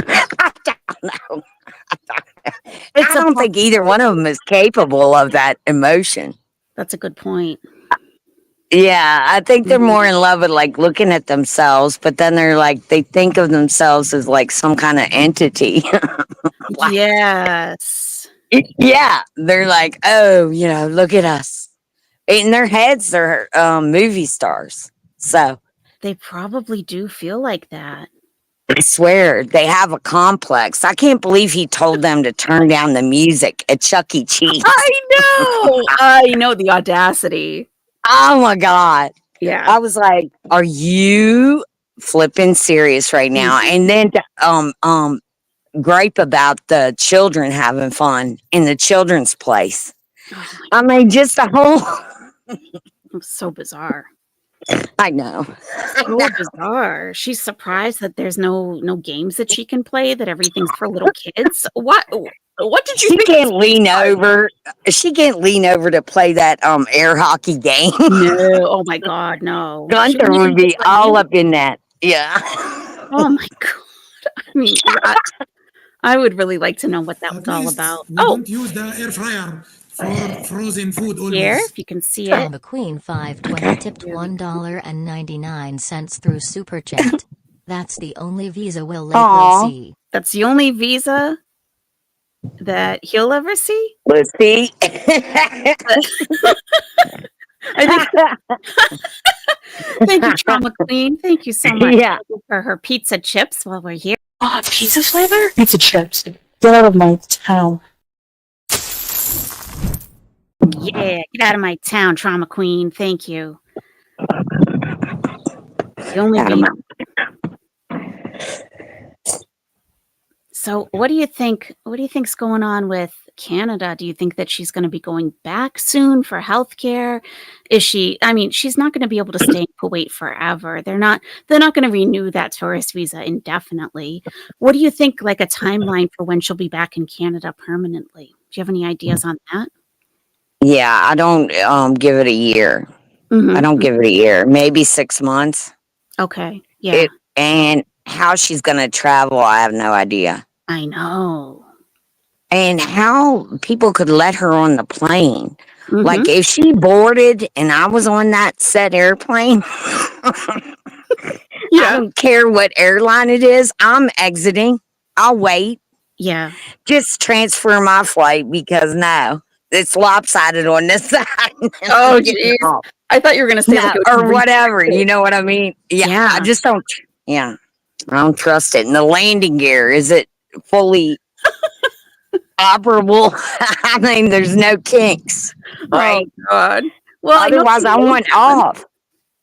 S2: I don't know. I don't think either one of them is capable of that emotion.
S1: That's a good point.
S2: Yeah, I think they're more in love with like looking at themselves, but then they're like, they think of themselves as like some kind of entity.
S1: Yes.
S2: Yeah, they're like, oh, look at us. In their heads, they're movie stars. So
S1: they probably do feel like that.
S2: I swear they have a complex. I can't believe he told them to turn down the music at Chuck E. Cheese.
S1: I know the audacity.
S2: Oh my God.
S1: Yeah.
S2: I was like, are you flipping serious right now? And then gripe about the children having fun in the children's place. I mean, just a whole
S1: it was so bizarre.
S2: I know.
S1: So bizarre. She's surprised that there's no games that she can play, that everything's for little kids. What did you
S2: She
S1: think?
S2: can't lean over. She can't lean over to play that air hockey game.
S1: No. Oh my God, no. She
S2: Gunther
S1: wouldn't even
S2: would be
S1: let
S2: all
S1: you.
S2: up in that. Yeah.
S1: Oh my God. I mean, I would really like to know what that was
S6: At
S1: all
S6: least
S1: about.
S6: we
S1: Oh,
S6: don't use the air fryer for frozen food
S1: here,
S6: always.
S1: if you can see it.
S4: Trauma Queen 520 tipped $1.99 through Super Chat. That's the only Visa Will Lake will
S2: Aw.
S4: see.
S1: That's the only Visa that he'll ever see.
S2: Let's see.
S1: I think. Thank you, Trauma Queen. Thank you so much
S2: Yeah.
S1: for her pizza chips while we're here.
S3: Pizza flavor? Pizza chips. Get out of my town.
S1: Yeah, get out of my town, Trauma Queen. Thank you. The only Visa. So, what do you think? What do you think's going on with Canada? Do you think that she's going to be going back soon for healthcare? Is she? I mean, she's not going to be able to stay in Kuwait forever. They're not going to renew that tourist visa indefinitely. What do you think? Like a timeline for when she'll be back in Canada permanently? Do you have any ideas on that?
S2: Yeah, I don't give it a year.
S1: Mm-hmm.
S2: I don't give it a year. Maybe 6 months.
S1: Okay. Yeah.
S2: And how she's gonna travel, I have no idea.
S1: I know.
S2: And how people could let her on the plane.
S1: Mm-hmm.
S2: Like if she boarded and I was on that said airplane, I don't care what airline it is, I'm exiting. I'll wait.
S1: Yeah.
S2: Just transfer my flight because no, it's lopsided on this side.
S1: Oh, geez. I thought you were going to say
S2: No, or whatever. You know what I mean? Yeah. I just don't. Yeah. I don't trust it. And the landing gear, is it fully operable? I mean, there's no kinks, right?
S1: Oh, God. Well,
S2: otherwise, I want off.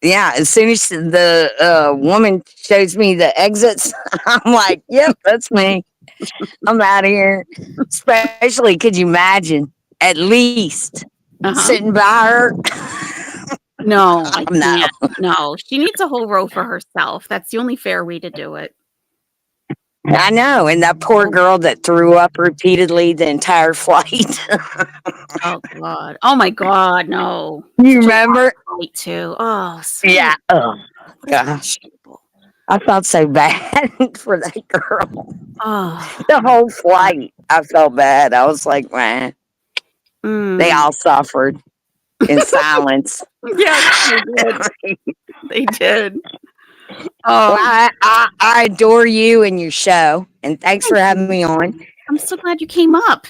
S2: Yeah, as soon as the woman shows me the exits, I'm like, yep, that's me. I'm out of here. Especially, could you imagine at least sitting by her?
S1: No, I can't. No, she needs a whole row for herself. That's the only fair way to do it.
S2: I know, and that poor girl that threw up repeatedly the entire flight.
S1: Oh God! Oh my God! No.
S2: You remember?
S1: Flight too. Oh.
S2: Yeah. Oh gosh. I felt so bad for that girl.
S1: Oh.
S2: The whole flight, I felt bad. I was like, man. They all suffered in silence.
S1: Yeah, they did. They did.
S2: Oh, well, I adore you and your show, and thanks for having me on.
S1: I'm so glad you came up.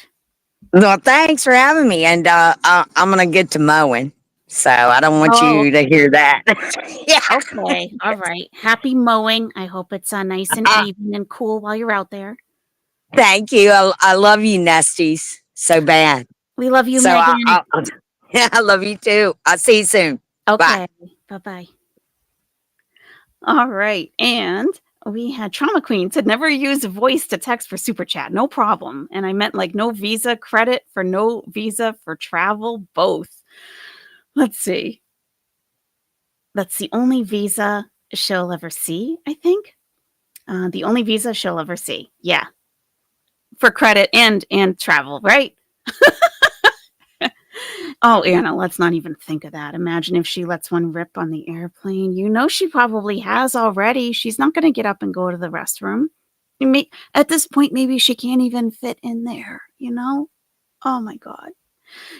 S2: Well, thanks for having me, and I'm gonna get to mowing, so I don't want you to hear that.
S1: Yeah. Okay. All right. Happy mowing. I hope it's nice and even and cool while you're out there.
S2: Thank you. I love you, Nesties, so bad.
S1: We love you, Megan.
S2: I love you too. I'll see you soon.
S1: Okay. Bye-bye. All right. And we had Trauma Queen said never use voice to text for Super Chat. No problem. And I meant like no Visa credit for no Visa for travel, both. Let's see. That's the only Visa she'll ever see, I think. The only Visa she'll ever see. Yeah. For credit and travel, right? Oh, Anna, let's not even think of that. Imagine if she lets one rip on the airplane. You know she probably has already. She's not going to get up and go to the restroom. At this point, maybe she can't even fit in there, you know? Oh, my God.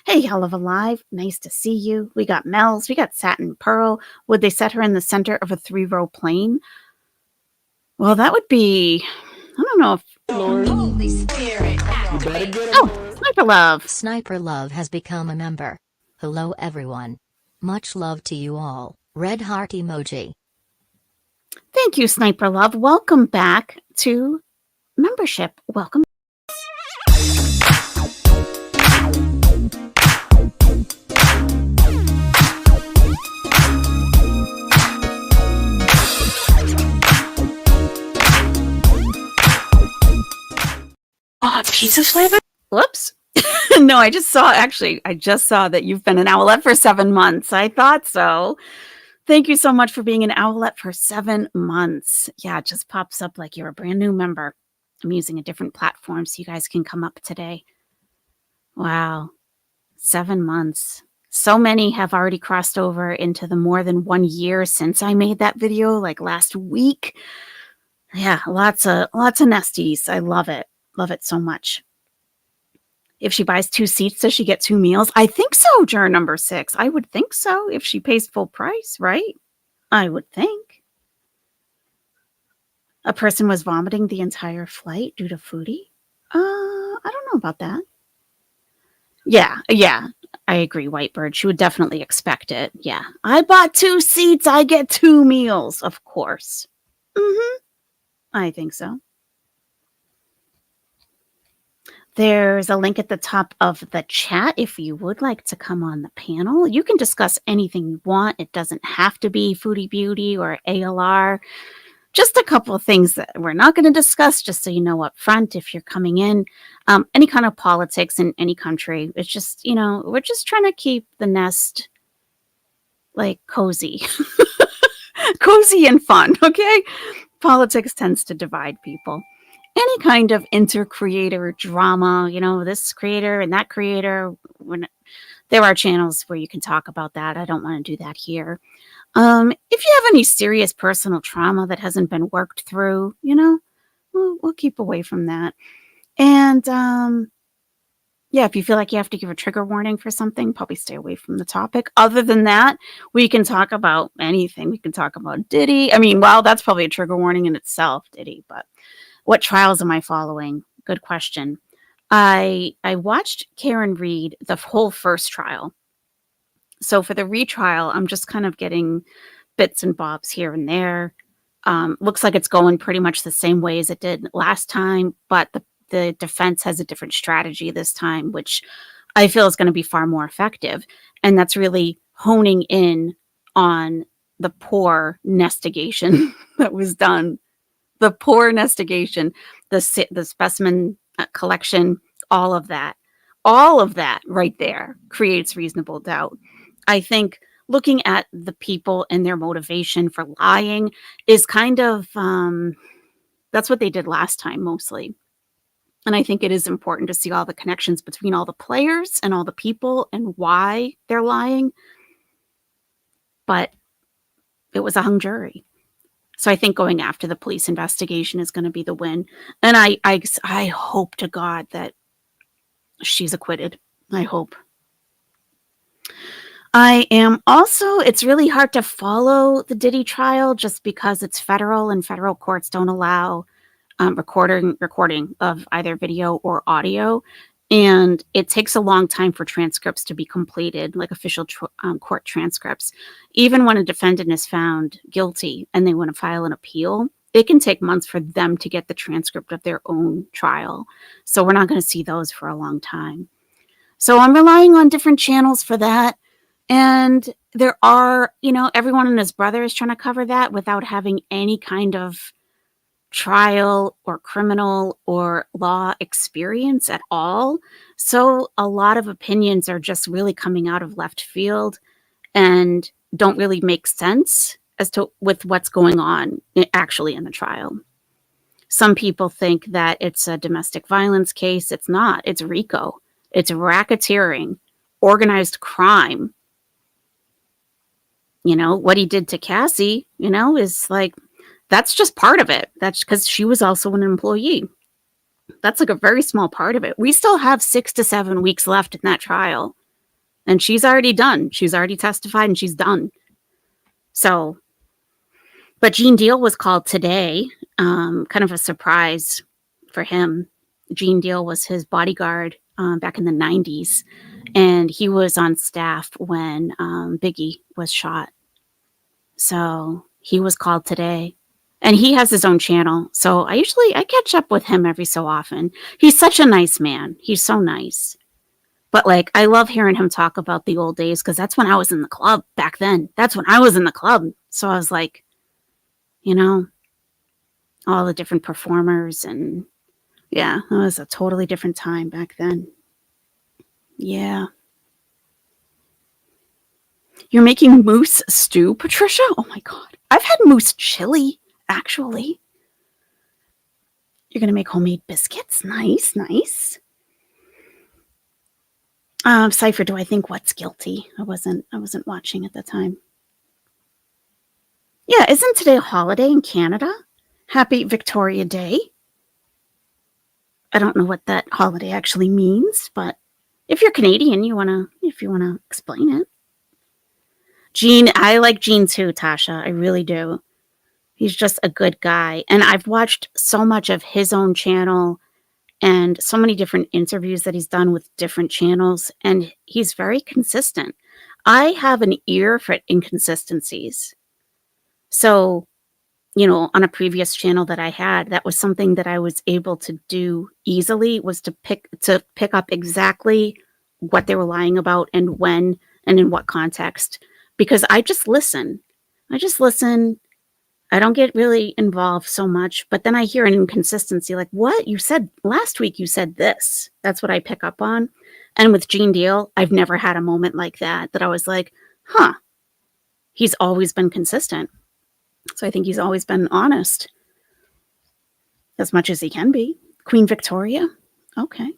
S1: Hey, Hell of Alive. Nice to see you. We got Mel's. We got Satin Pearl. Would they set her in the center of a 3-row plane? Well, that would be... I don't know if...
S7: Holy Spirit.
S1: Oh, Sniper Love.
S4: Sniper Love has become a member. Hello everyone. Much love to you all. Red heart emoji.
S1: Thank you, Sniper Love. Welcome back to membership. Welcome.
S3: Pizza flavor?
S1: Whoops. No, I just saw that you've been an Owlette for 7 months. I thought so. Thank you so much for being an Owlette for 7 months. Yeah, it just pops up like you're a brand new member. I'm using a different platform so you guys can come up today. Wow, 7 months. So many have already crossed over into the more than 1 year since I made that video, like last week. Yeah, lots of nesties. I love it. Love it so much. If she buys 2 seats, does she get 2 meals? I think so, juror number 6. I would think so if she pays full price, right? I would think. A person was vomiting the entire flight due to foodie? I don't know about that. Yeah, I agree, Whitebird. She would definitely expect it. Yeah. I bought 2 seats. I get 2 meals, of course. I think so. There's a link at the top of the chat if you would like to come on the panel. You can discuss anything you want. It doesn't have to be Foodie Beauty or ALR. Just a couple of things that we're not going to discuss, just so you know up front if you're coming in. Any kind of politics in any country. It's just, we're just trying to keep the nest like cozy. Cozy and fun, okay? Politics tends to divide people. Any kind of inter-creator drama, this creator and that creator, there are channels where you can talk about that. I don't want to do that here. If you have any serious personal trauma that hasn't been worked through, we'll keep away from that. And if you feel like you have to give a trigger warning for something, probably stay away from the topic. Other than that, we can talk about anything. We can talk about Diddy. I mean, well, that's probably a trigger warning in itself, Diddy. But what trials am I following? Good question. I watched Karen read the whole first trial. So for the retrial, I'm just kind of getting bits and bobs here and there. Looks like it's going pretty much the same way as it did last time, but the defense has a different strategy this time, which I feel is going to be far more effective. And that's really honing in on the poor nestigation that was done. The poor nestigation, the specimen collection, all of that right there creates reasonable doubt. I think looking at the people and their motivation for lying is kind of, that's what they did last time mostly. And I think it is important to see all the connections between all the players and all the people and why they're lying. But it was a hung jury. So I think going after the police investigation is going to be the win. And I hope to God that she's acquitted. I hope. I am also, it's really hard to follow the Diddy trial just because it's federal and federal courts don't allow recording of either video or audio. And it takes a long time for transcripts to be completed, like official court transcripts. Even when a defendant is found guilty and they want to file an appeal, it can take months for them to get the transcript of their own trial. So we're not going to see those for a long time. So I'm relying on different channels for that. And there are, everyone and his brother is trying to cover that without having any kind of trial or criminal or law experience at all. So a lot of opinions are just really coming out of left field and don't really make sense as to with what's going on actually in the trial. Some people think that it's a domestic violence case. It's not. It's RICO. It's racketeering, organized crime. What he did to Cassie, is like, that's just part of it. That's because she was also an employee. That's like a very small part of it. We still have 6 to 7 weeks left in that trial. And she's already done. She's already testified and she's done. So, but Gene Deal was called today. Kind of a surprise for him. Gene Deal was his bodyguard back in the 90s. And he was on staff when Biggie was shot. So he was called today. And he has his own channel. So I catch up with him every so often. He's such a nice man. He's so nice. But I love hearing him talk about the old days because that's when I was in the club back then. That's when I was in the club. So I was like, all the different performers. And yeah, it was a totally different time back then. Yeah. You're making moose stew, Patricia? Oh my God. I've had moose chili, actually. You're going to make homemade biscuits? Nice, nice. Cypher, do I think what's guilty? I wasn't watching at the time. Yeah, isn't today a holiday in Canada? Happy Victoria Day. I don't know what that holiday actually means, but if you're Canadian, if you wanna explain it. Gene, I like Gene too, Tasha. I really do. He's just a good guy. And I've watched so much of his own channel and so many different interviews that he's done with different channels, and he's very consistent. I have an ear for inconsistencies. So, on a previous channel that I had, that was something that I was able to do easily, was to pick up exactly what they were lying about and when and in what context, because I just listen. I don't get really involved so much, but then I hear an inconsistency like, what? You said last week you said this. That's what I pick up on. And with Gene Deal, I've never had a moment like that I was like, huh, he's always been consistent. So I think he's always been honest as much as he can be. Queen Victoria? Okay.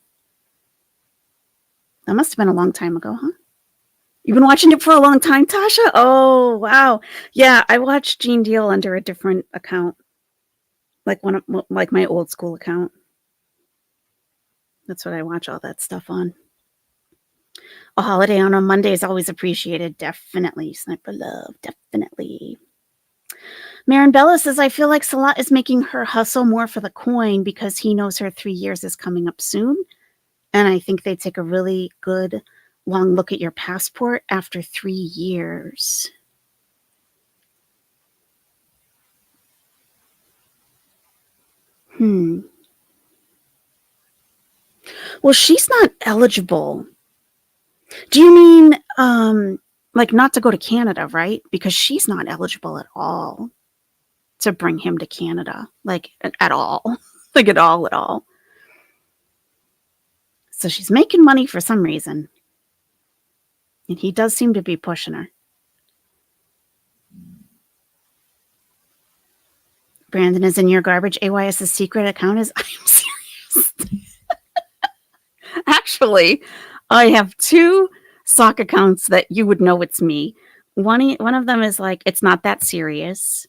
S1: That must have been a long time ago, huh? You've been watching it for a long time, Tasha? Oh, wow. Yeah, I watched Gene Deal under a different account, like my old school account. That's what I watch all that stuff on. A holiday on a Monday is always appreciated. Definitely. Sniper love. Definitely. Marin Bella says, I feel like Salat is making her hustle more for the coin because he knows her 3 years is coming up soon. And I think they take a really good long look at your passport after 3 years. Well, she's not eligible. Do you mean, like not to go to Canada, right? Because she's not eligible at all to bring him to Canada, like at all, like at all. So she's making money for some reason. And he does seem to be pushing her. Brandon is in your garbage. AYS's secret account is, I'm serious. Actually, I have 2 sock accounts that you would know it's me. One of them is like, it's not that serious.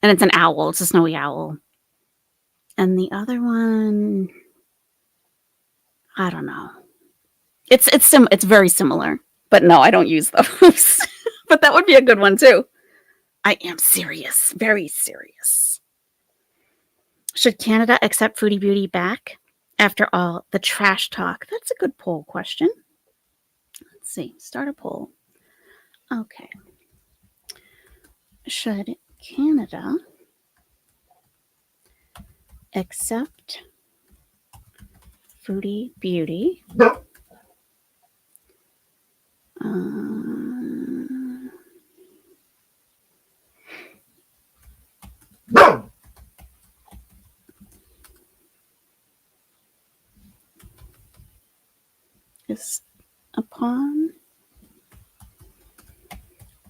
S1: And it's an owl. It's a snowy owl. And the other one, I don't know. It's very similar. But no, I don't use those. But that would be a good one too. I am serious. Very serious. Should Canada accept Foodie Beauty back? After all, the trash talk. That's a good poll question. Let's see. Start a poll. Okay. Should Canada accept Foodie Beauty? Is upon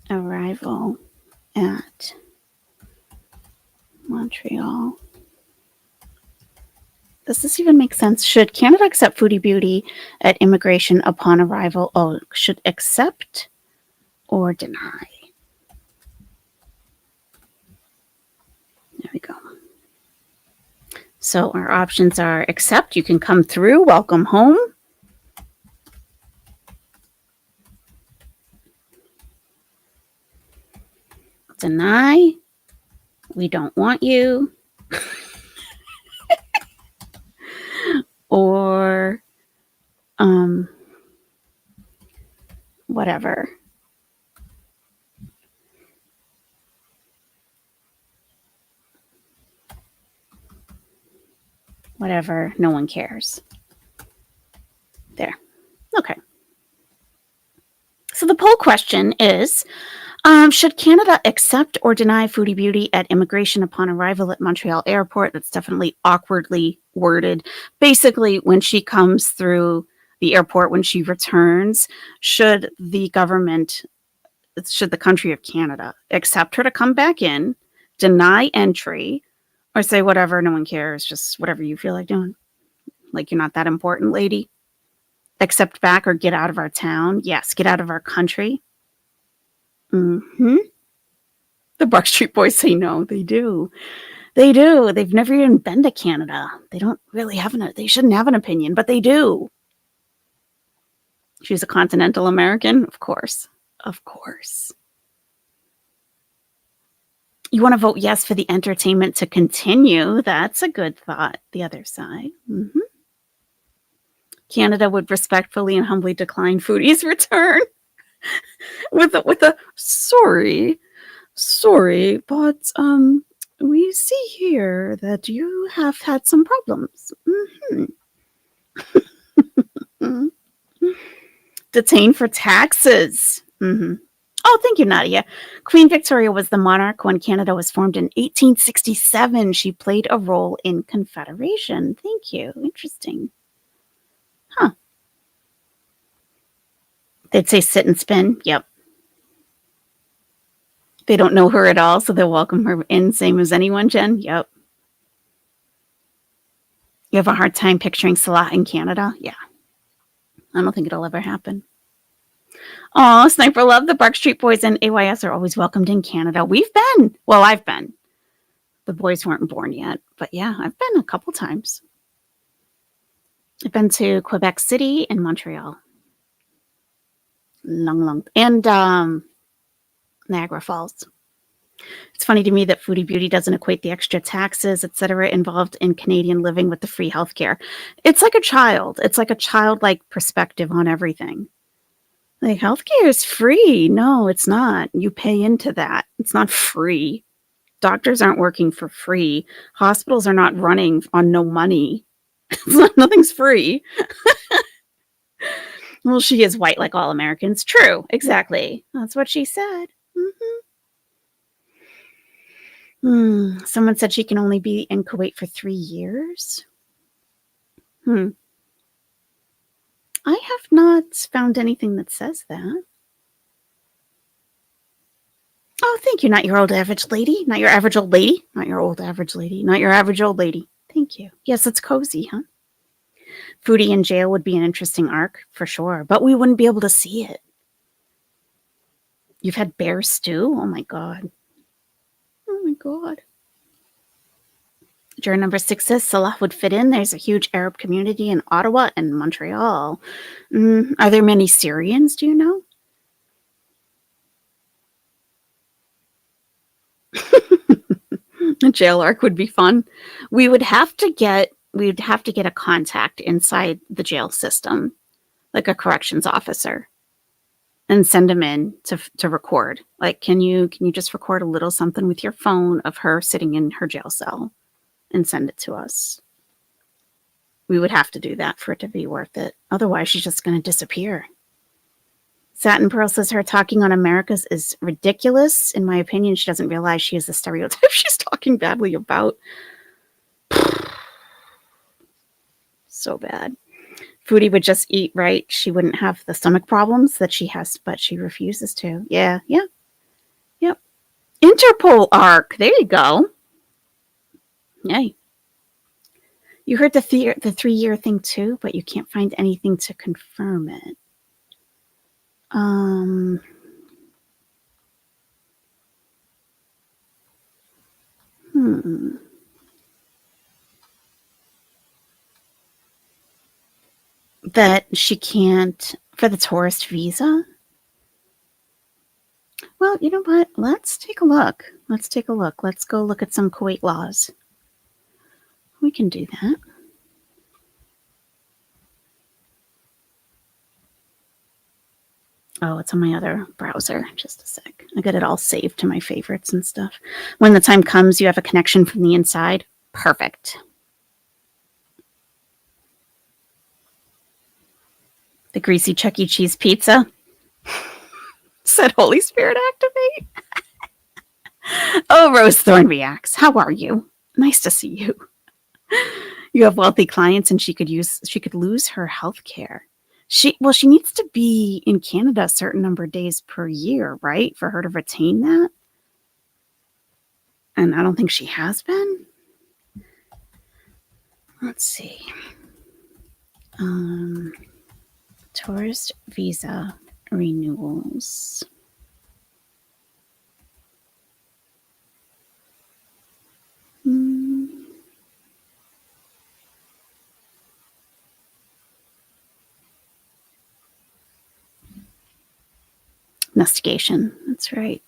S1: arrival at Montreal. Does this even make sense? Should Canada accept Foodie Beauty at immigration upon arrival? Oh, should accept or deny. There we go. So our options are accept, you can come through, welcome home. Deny, we don't want you. Or whatever. Whatever, no one cares. There. Okay. So the poll question is, should Canada accept or deny Foodie Beauty at immigration upon arrival at Montreal Airport? That's definitely awkwardly worded. Basically, when she comes through the airport, when she returns, should the government should the country of Canada accept her to come back in, deny entry, or say whatever, no one cares, just whatever you feel like doing? Like you're not that important, lady? Accept back or get out of our town? Yes, get out of our country. Mm-hmm. The Backstreet Boys say no. They do. They do. They've never even been to Canada. They don't really have they shouldn't have an opinion, but they do. She's a continental American? Of course. Of course. You want to vote yes for the entertainment to continue. That's a good thought. The other side. Mm-hmm. Canada would respectfully and humbly decline Foodie's return with a sorry, but we see here that you have had some problems. Mm-hmm. Detained for taxes. Mm-hmm. Oh, thank you, Nadia. Queen Victoria was the monarch when Canada was formed in 1867. She played a role in Confederation. Thank you. Interesting. Huh. They'd say sit and spin. Yep. They don't know her at all, so they'll welcome her in, same as anyone, Jen. Yep. You have a hard time picturing Salah in Canada? Yeah. I don't think it'll ever happen. Oh, Sniper Love, the Backstreet Boys and AYS are always welcomed in Canada. We've been. Well, I've been. The boys weren't born yet. But yeah, I've been a couple times. I've been to Quebec City and Montreal. And Niagara Falls. It's funny to me that Foodie Beauty doesn't equate the extra taxes, etc., involved in Canadian living with the free healthcare. It's like a child. It's like a childlike perspective on everything. Like, healthcare is free. No, it's not. You pay into that. It's not free. Doctors aren't working for free. Hospitals are not running on no money. Nothing's free. Well, she is white like all Americans. True. Exactly. That's what she said. Someone said she can only be in Kuwait for 3 years. I have not found anything that says that. Oh, thank you. Not your old average lady. Not your average old lady. Not your old average lady. Not your average old lady. Thank you. Yes, it's cozy, huh? Foodie in jail would be an interesting arc, for sure. But we wouldn't be able to see it. You've had bear stew? Oh, my God. Oh, my God. Juror number 6 says Salah would fit in. There's a huge Arab community in Ottawa and Montreal. Are there many Syrians, do you know? A jail arc would be fun. We'd have to get a contact inside the jail system, like a corrections officer, and send them in to record. Like, can you just record a little something with your phone of her sitting in her jail cell and send it to us? We would have to do that for it to be worth it. Otherwise, she's just going to disappear. Satin Pearl says her talking on America's is ridiculous. In my opinion, she doesn't realize she is the stereotype she's talking badly about. So bad. Foodie would just eat right. She wouldn't have the stomach problems that she has, but she refuses to. Yeah. Yep. Interpol arc. There you go. Yay. You heard the 3-year thing too, but you can't find anything to confirm it. That she can't for the tourist visa? Well, you know what? Let's take a look. Let's go look at some Kuwait laws. We can do that. Oh, it's on my other browser. Just a sec. I got it all saved to my favorites and stuff. When the time comes, you have a connection from the inside. Perfect. The greasy Chuck E. Cheese pizza. Said Holy Spirit activate. Oh, Rose Thorn reacts. How are you? Nice to see you. You have wealthy clients and she could lose her health care. She needs to be in Canada a certain number of days per year, right? For her to retain that. And I don't think she has been. Let's see. Tourist visa renewals. Investigation. That's right.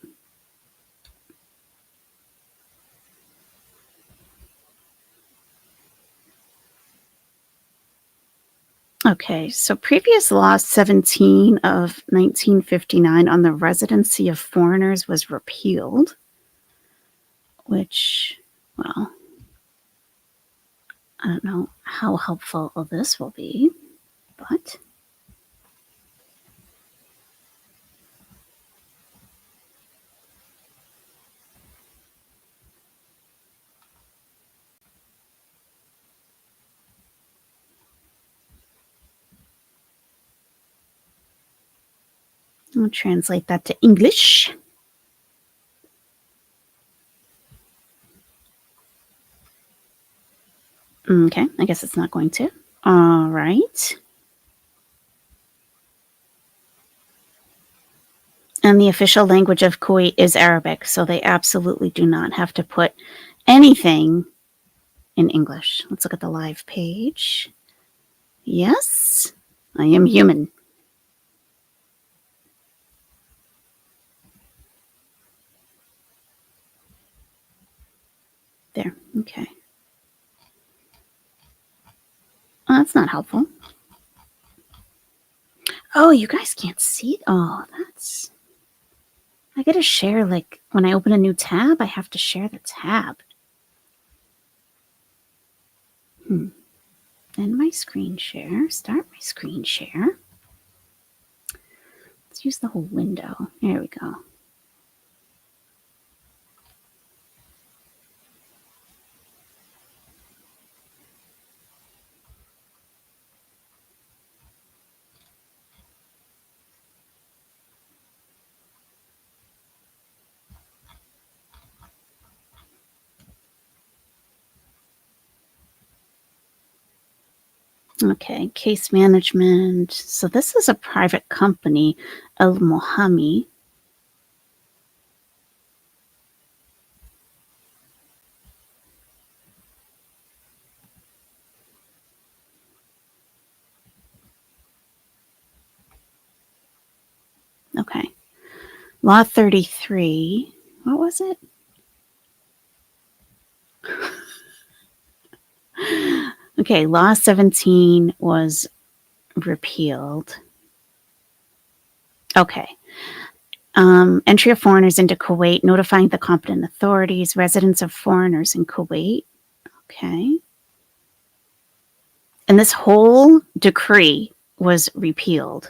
S1: Okay, so previous law 17 of 1959 on the residency of foreigners was repealed, which, well, I don't know how helpful this will be, but I'll translate that to English. Okay, I guess it's not going to. All right. And the official language of Kuwait is Arabic, so they absolutely do not have to put anything in English. Let's look at the live page. Yes, I am human. There, okay. Oh, that's not helpful. Oh, you guys can't see? Oh, that's... I gotta share, like, when I open a new tab, I have to share the tab. End my screen share. Start my screen share. Let's use the whole window. There we go. Okay, case management. So this is a private company, El Mohami. Okay. Law 33. What was it? Okay, Law 17 was repealed. Okay. Entry of foreigners into Kuwait, notifying the competent authorities, residents of foreigners in Kuwait. Okay. And this whole decree was repealed.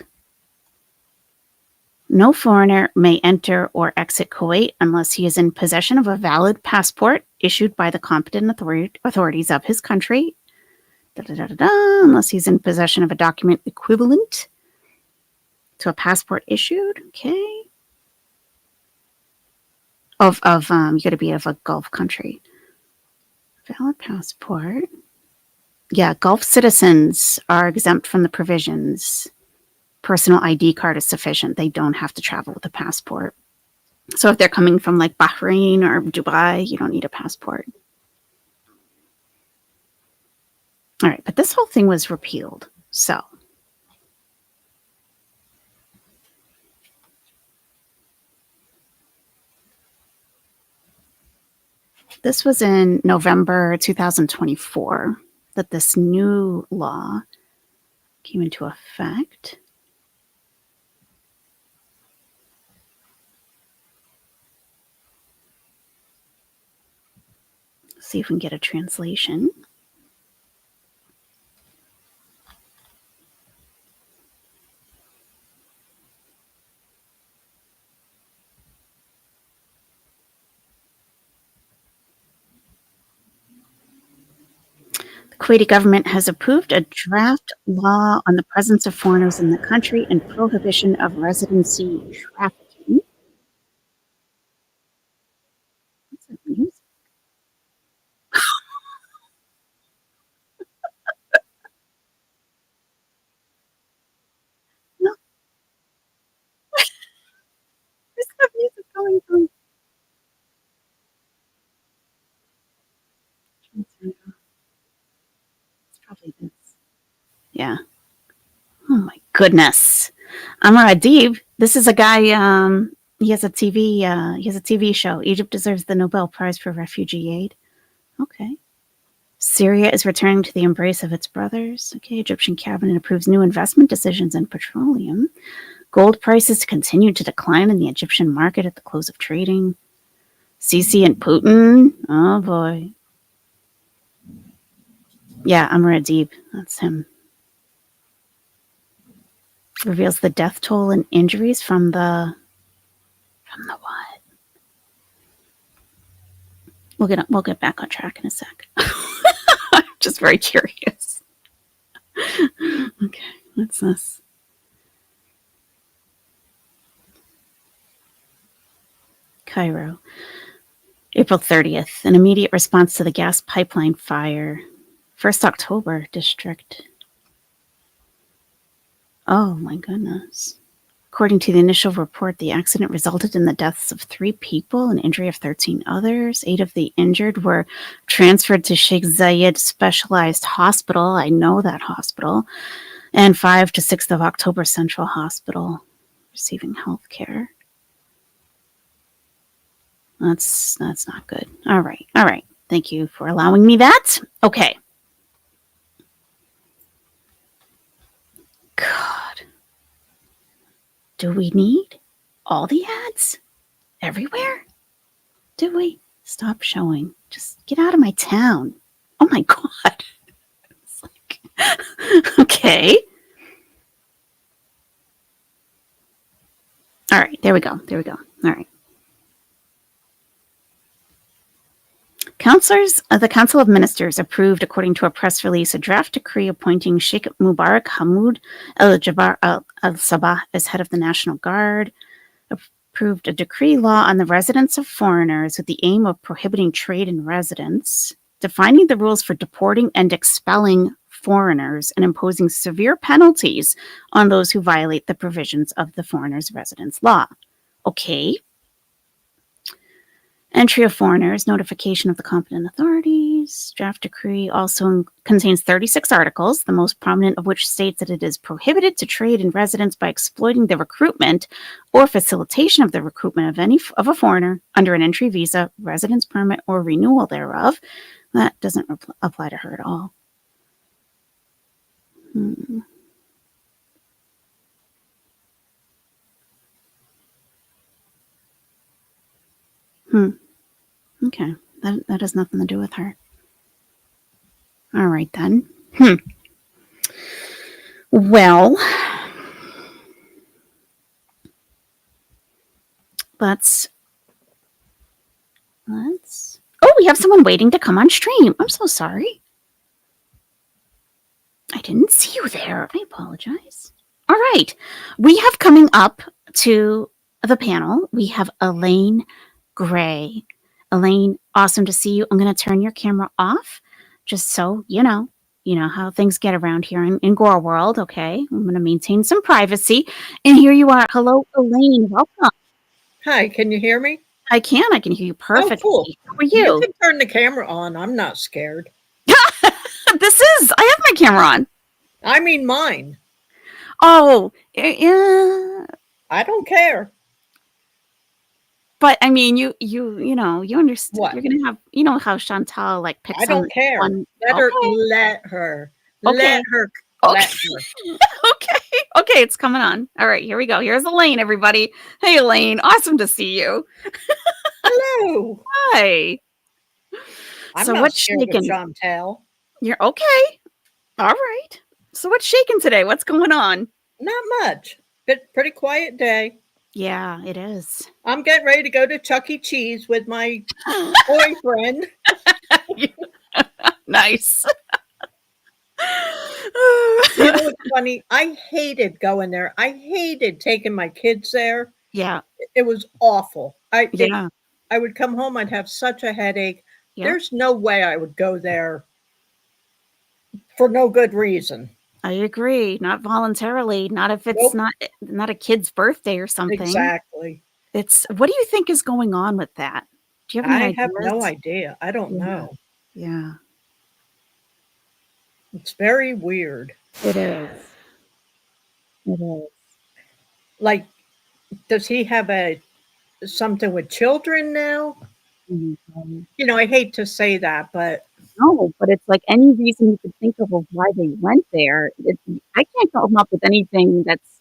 S1: No foreigner may enter or exit Kuwait unless he is in possession of a valid passport issued by the competent authorities of his country, unless he's in possession of a document equivalent to a passport issued. Okay. You got to be of a Gulf country. Valid passport. Yeah, Gulf citizens are exempt from the provisions. Personal ID card is sufficient. They don't have to travel with a passport. So if they're coming from like Bahrain or Dubai, you don't need a passport. All right, but this whole thing was repealed. So this was in November 2024 that this new law came into effect. Let's see if we can get a translation. Kuwaiti government has approved a draft law on the presence of foreigners in the country and prohibition of residency trafficking. What's that music? No, there's that music going on. It's probably this. Yeah. Oh my goodness. Amar Adib. This is a guy. He has a TV show. Egypt deserves the Nobel Prize for Refugee Aid. Okay. Syria is returning to the embrace of its brothers. Okay. Egyptian cabinet approves new investment decisions in petroleum. Gold prices continue to decline in the Egyptian market at the close of trading. Sisi and Putin. Oh boy. Yeah, Amr Adib. That's him. Reveals the death toll and injuries from the what? We'll get back on track in a sec. I'm just very curious. Okay, what's this? Cairo. April 30th, an immediate response to the gas pipeline fire. 1st October district. Oh my goodness. According to the initial report, the accident resulted in the deaths of 3 people and injury of 13 others. 8 of the injured were transferred to Sheikh Zayed Specialized Hospital. I know that hospital. And 5 to 6th of October Central Hospital receiving health care. That's not good. All right. Thank you for allowing me that. Okay. God. Do we need all the ads everywhere? Do we? Stop showing. Just get out of my town. Oh my God. It's like, okay. All right. There we go. All right. The Council of Ministers approved, according to a press release, a draft decree appointing Sheikh Mubarak Hamoud al-Jabbar al-Sabah as head of the National Guard. Approved a decree law on the residence of foreigners with the aim of prohibiting trade in residence, defining the rules for deporting and expelling foreigners, and imposing severe penalties on those who violate the provisions of the foreigners' residence law. Okay. Entry of foreigners, notification of the competent authorities. Draft decree also contains 36 articles, the most prominent of which states that it is prohibited to trade in residence by exploiting the recruitment or facilitation of the recruitment of a foreigner under an entry visa, residence permit, or renewal thereof. That doesn't apply to her at all. Okay. That has nothing to do with her. All right, then. Well, let's. Oh, we have someone waiting to come on stream. I'm so sorry. I didn't see you there. I apologize. All right. We have coming up to the panel, we have Elaine Gray. Elaine, awesome to see you. I'm going to turn your camera off just so you know how things get around here in Gorl world, okay? I'm going to maintain some privacy. And here you are. Hello, Elaine. Welcome.
S8: Hi, can you hear me?
S1: I can hear you perfectly.
S8: Oh, cool.
S1: How are you?
S8: You can turn the camera on. I'm not scared.
S1: I have my camera on.
S8: I mean mine.
S1: Oh, yeah.
S8: I don't care.
S1: But I mean, you understand.
S8: What?
S1: You're gonna have, how Chantal like picks.
S8: I don't care. Let her.
S1: Okay.
S8: Okay.
S1: Okay, it's coming on. All right, here we go. Here's Elaine, everybody. Hey, Elaine, awesome to see you.
S8: Hello.
S1: Hi.
S8: I'm
S1: so
S8: not
S1: what's
S8: scared
S1: shaking?
S8: of Chantal.
S1: You're okay. All right. So what's shaking today? What's going on?
S8: Not much. Pretty quiet day.
S1: Yeah, it is.
S8: I'm getting ready to go to Chuck E. Cheese with my boyfriend.
S1: Nice.
S8: know what's funny? I hated going there. I hated taking my kids there.
S1: Yeah.
S8: It was awful.
S1: Yeah.
S8: I would come home, I'd have such a headache.
S1: Yep.
S8: There's no way I would go there for no good reason.
S1: I agree. Not voluntarily. Not if it's
S8: Nope.
S1: not a kid's birthday or something.
S8: Exactly.
S1: What do you think is going on with that? Do you have any
S8: I
S1: ideas?
S8: have no idea. I don't
S1: Yeah.
S8: know.
S1: Yeah.
S8: It's very weird.
S1: It is. It is.
S8: Like, does he have something with children now?
S1: Mhm.
S8: You know, I hate to say that, but
S1: No, but it's like any reason you could think of why they went there. I can't come up with anything that's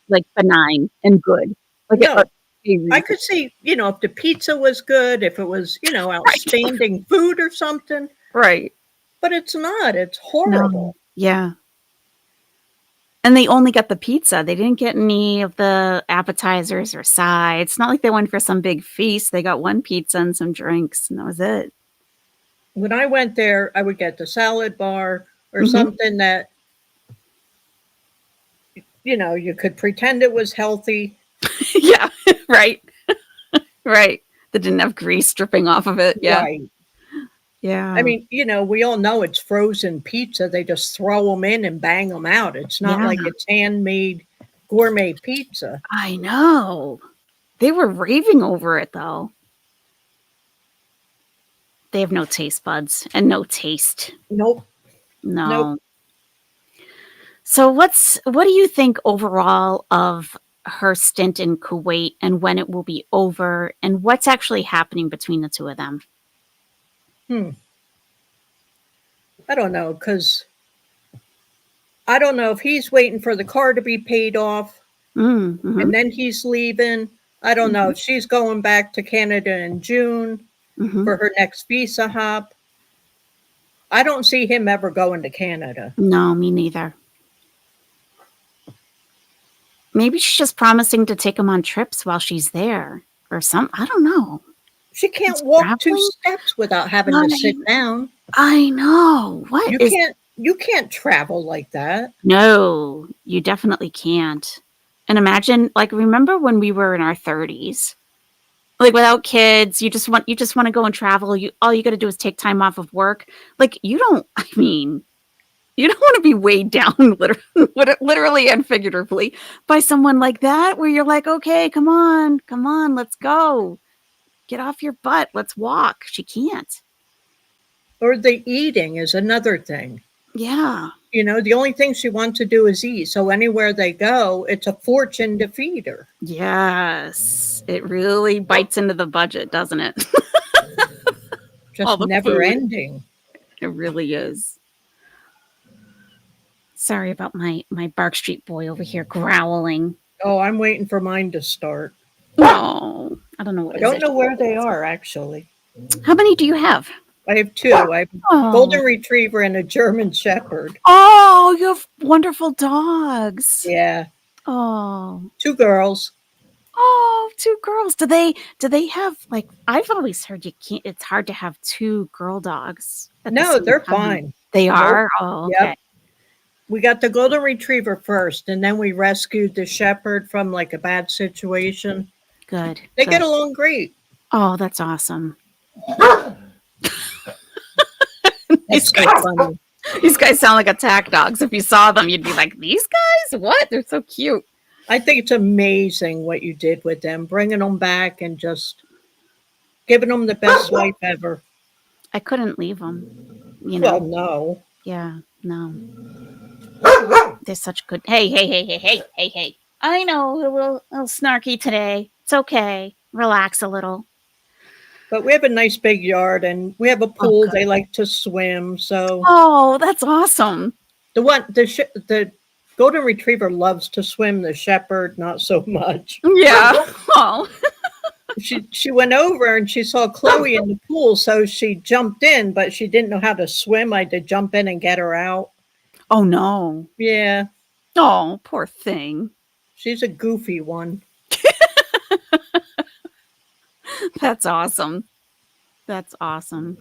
S1: like benign and good. Like
S8: no.
S1: a
S8: I
S1: reason.
S8: could see, if the pizza was good, if it was, outstanding food or something,
S1: Right.
S8: but it's not. It's horrible.
S1: No. Yeah. And they only got the pizza. They didn't get any of the appetizers or sides. It's not like they went for some big feast. They got one pizza and some drinks, and that was it.
S8: When I went there, I would get the salad bar or
S1: Mhm.
S8: something that, you could pretend it was healthy.
S1: Yeah. Right. Right. That didn't have grease dripping off of it. Yeah.
S8: Right.
S1: Yeah.
S8: I mean, we all know it's frozen pizza. They just throw them in and bang them out. It's not like
S1: Yeah.
S8: it's handmade gourmet pizza.
S1: I know. They were raving over it, though. They have no taste buds and no taste.
S8: Nope.
S1: No.
S8: Nope.
S1: So what do you think overall of her stint in Kuwait and when it will be over and what's actually happening between the two of them?
S8: I don't know, because I don't know if he's waiting for the car to be paid off
S1: Mm-hmm.
S8: and then he's leaving. I don't know if she's going back to Canada in June
S1: Mm-hmm.
S8: for her next visa hop. I don't see him ever going to Canada.
S1: No, me neither. Maybe she's just promising to take him on trips while she's there or something. I don't know.
S8: She can't
S1: He's
S8: walk 2
S1: traveling?
S8: steps without having to sit down.
S1: I know. What
S8: You
S1: is
S8: can't travel like that.
S1: No, you definitely can't. And imagine, like, remember when we were in our 30s? Like, without kids, you just want to go and travel. All you got to do is take time off of work. Like, you don't want to be weighed down literally and figuratively by someone like that where you're like, "Okay, come on, let's go. Get off your butt. Let's walk." She can't.
S8: Or the eating is another thing.
S1: Yeah.
S8: The only thing she wants to do is eat. So anywhere they go, it's a fortune to feed her.
S1: Yes. It really bites into the budget, doesn't it? All
S8: Just
S1: the
S8: never
S1: food.
S8: ending.
S1: It really is. Sorry about my Bark Street boy over here growling.
S8: Oh, I'm waiting for mine to start.
S1: No, I don't know what
S8: I
S1: his
S8: don't know
S1: issue
S8: where
S1: is.
S8: they are, actually.
S1: How many do you have?
S8: I have 2. I have a
S1: Oh.
S8: golden retriever and a German shepherd.
S1: Oh, you have wonderful dogs.
S8: Yeah,
S1: Oh.
S8: 2 girls.
S1: Oh, 2 girls. Do they have like I've always heard it's hard to have 2 girl dogs. at the
S8: No,
S1: same
S8: they're
S1: time.
S8: fine.
S1: They
S8: Nope.
S1: are? Oh, okay.
S8: Yep. We got the golden retriever first, and then we rescued the shepherd from like a bad situation.
S1: Good.
S8: They
S1: good.
S8: get along great.
S1: Oh, that's awesome.
S8: That's so funny.
S1: These guys sound like attack dogs. If you saw them, you'd be like, "These guys? What? They're so cute."
S8: I think it's amazing what you did with them, bringing them back and just giving them the best life ever.
S1: I couldn't leave them.
S8: Well, no.
S1: Yeah, no. They're such good. Hey. I know a little snarky today. It's okay. Relax a little.
S8: But we have a nice big yard and we have a pool.
S1: good.
S8: They like to swim. So
S1: Oh, that's awesome.
S8: the golden retriever loves to swim. The shepherd, not so much.
S1: Yeah. Oh.
S8: She went over and she saw Chloe in the pool, so she jumped in, but she didn't know how to swim. I had to jump in and get her out.
S1: Oh no.
S8: Yeah,
S1: Oh, poor thing.
S8: she's a goofy one.
S1: That's awesome. That's awesome.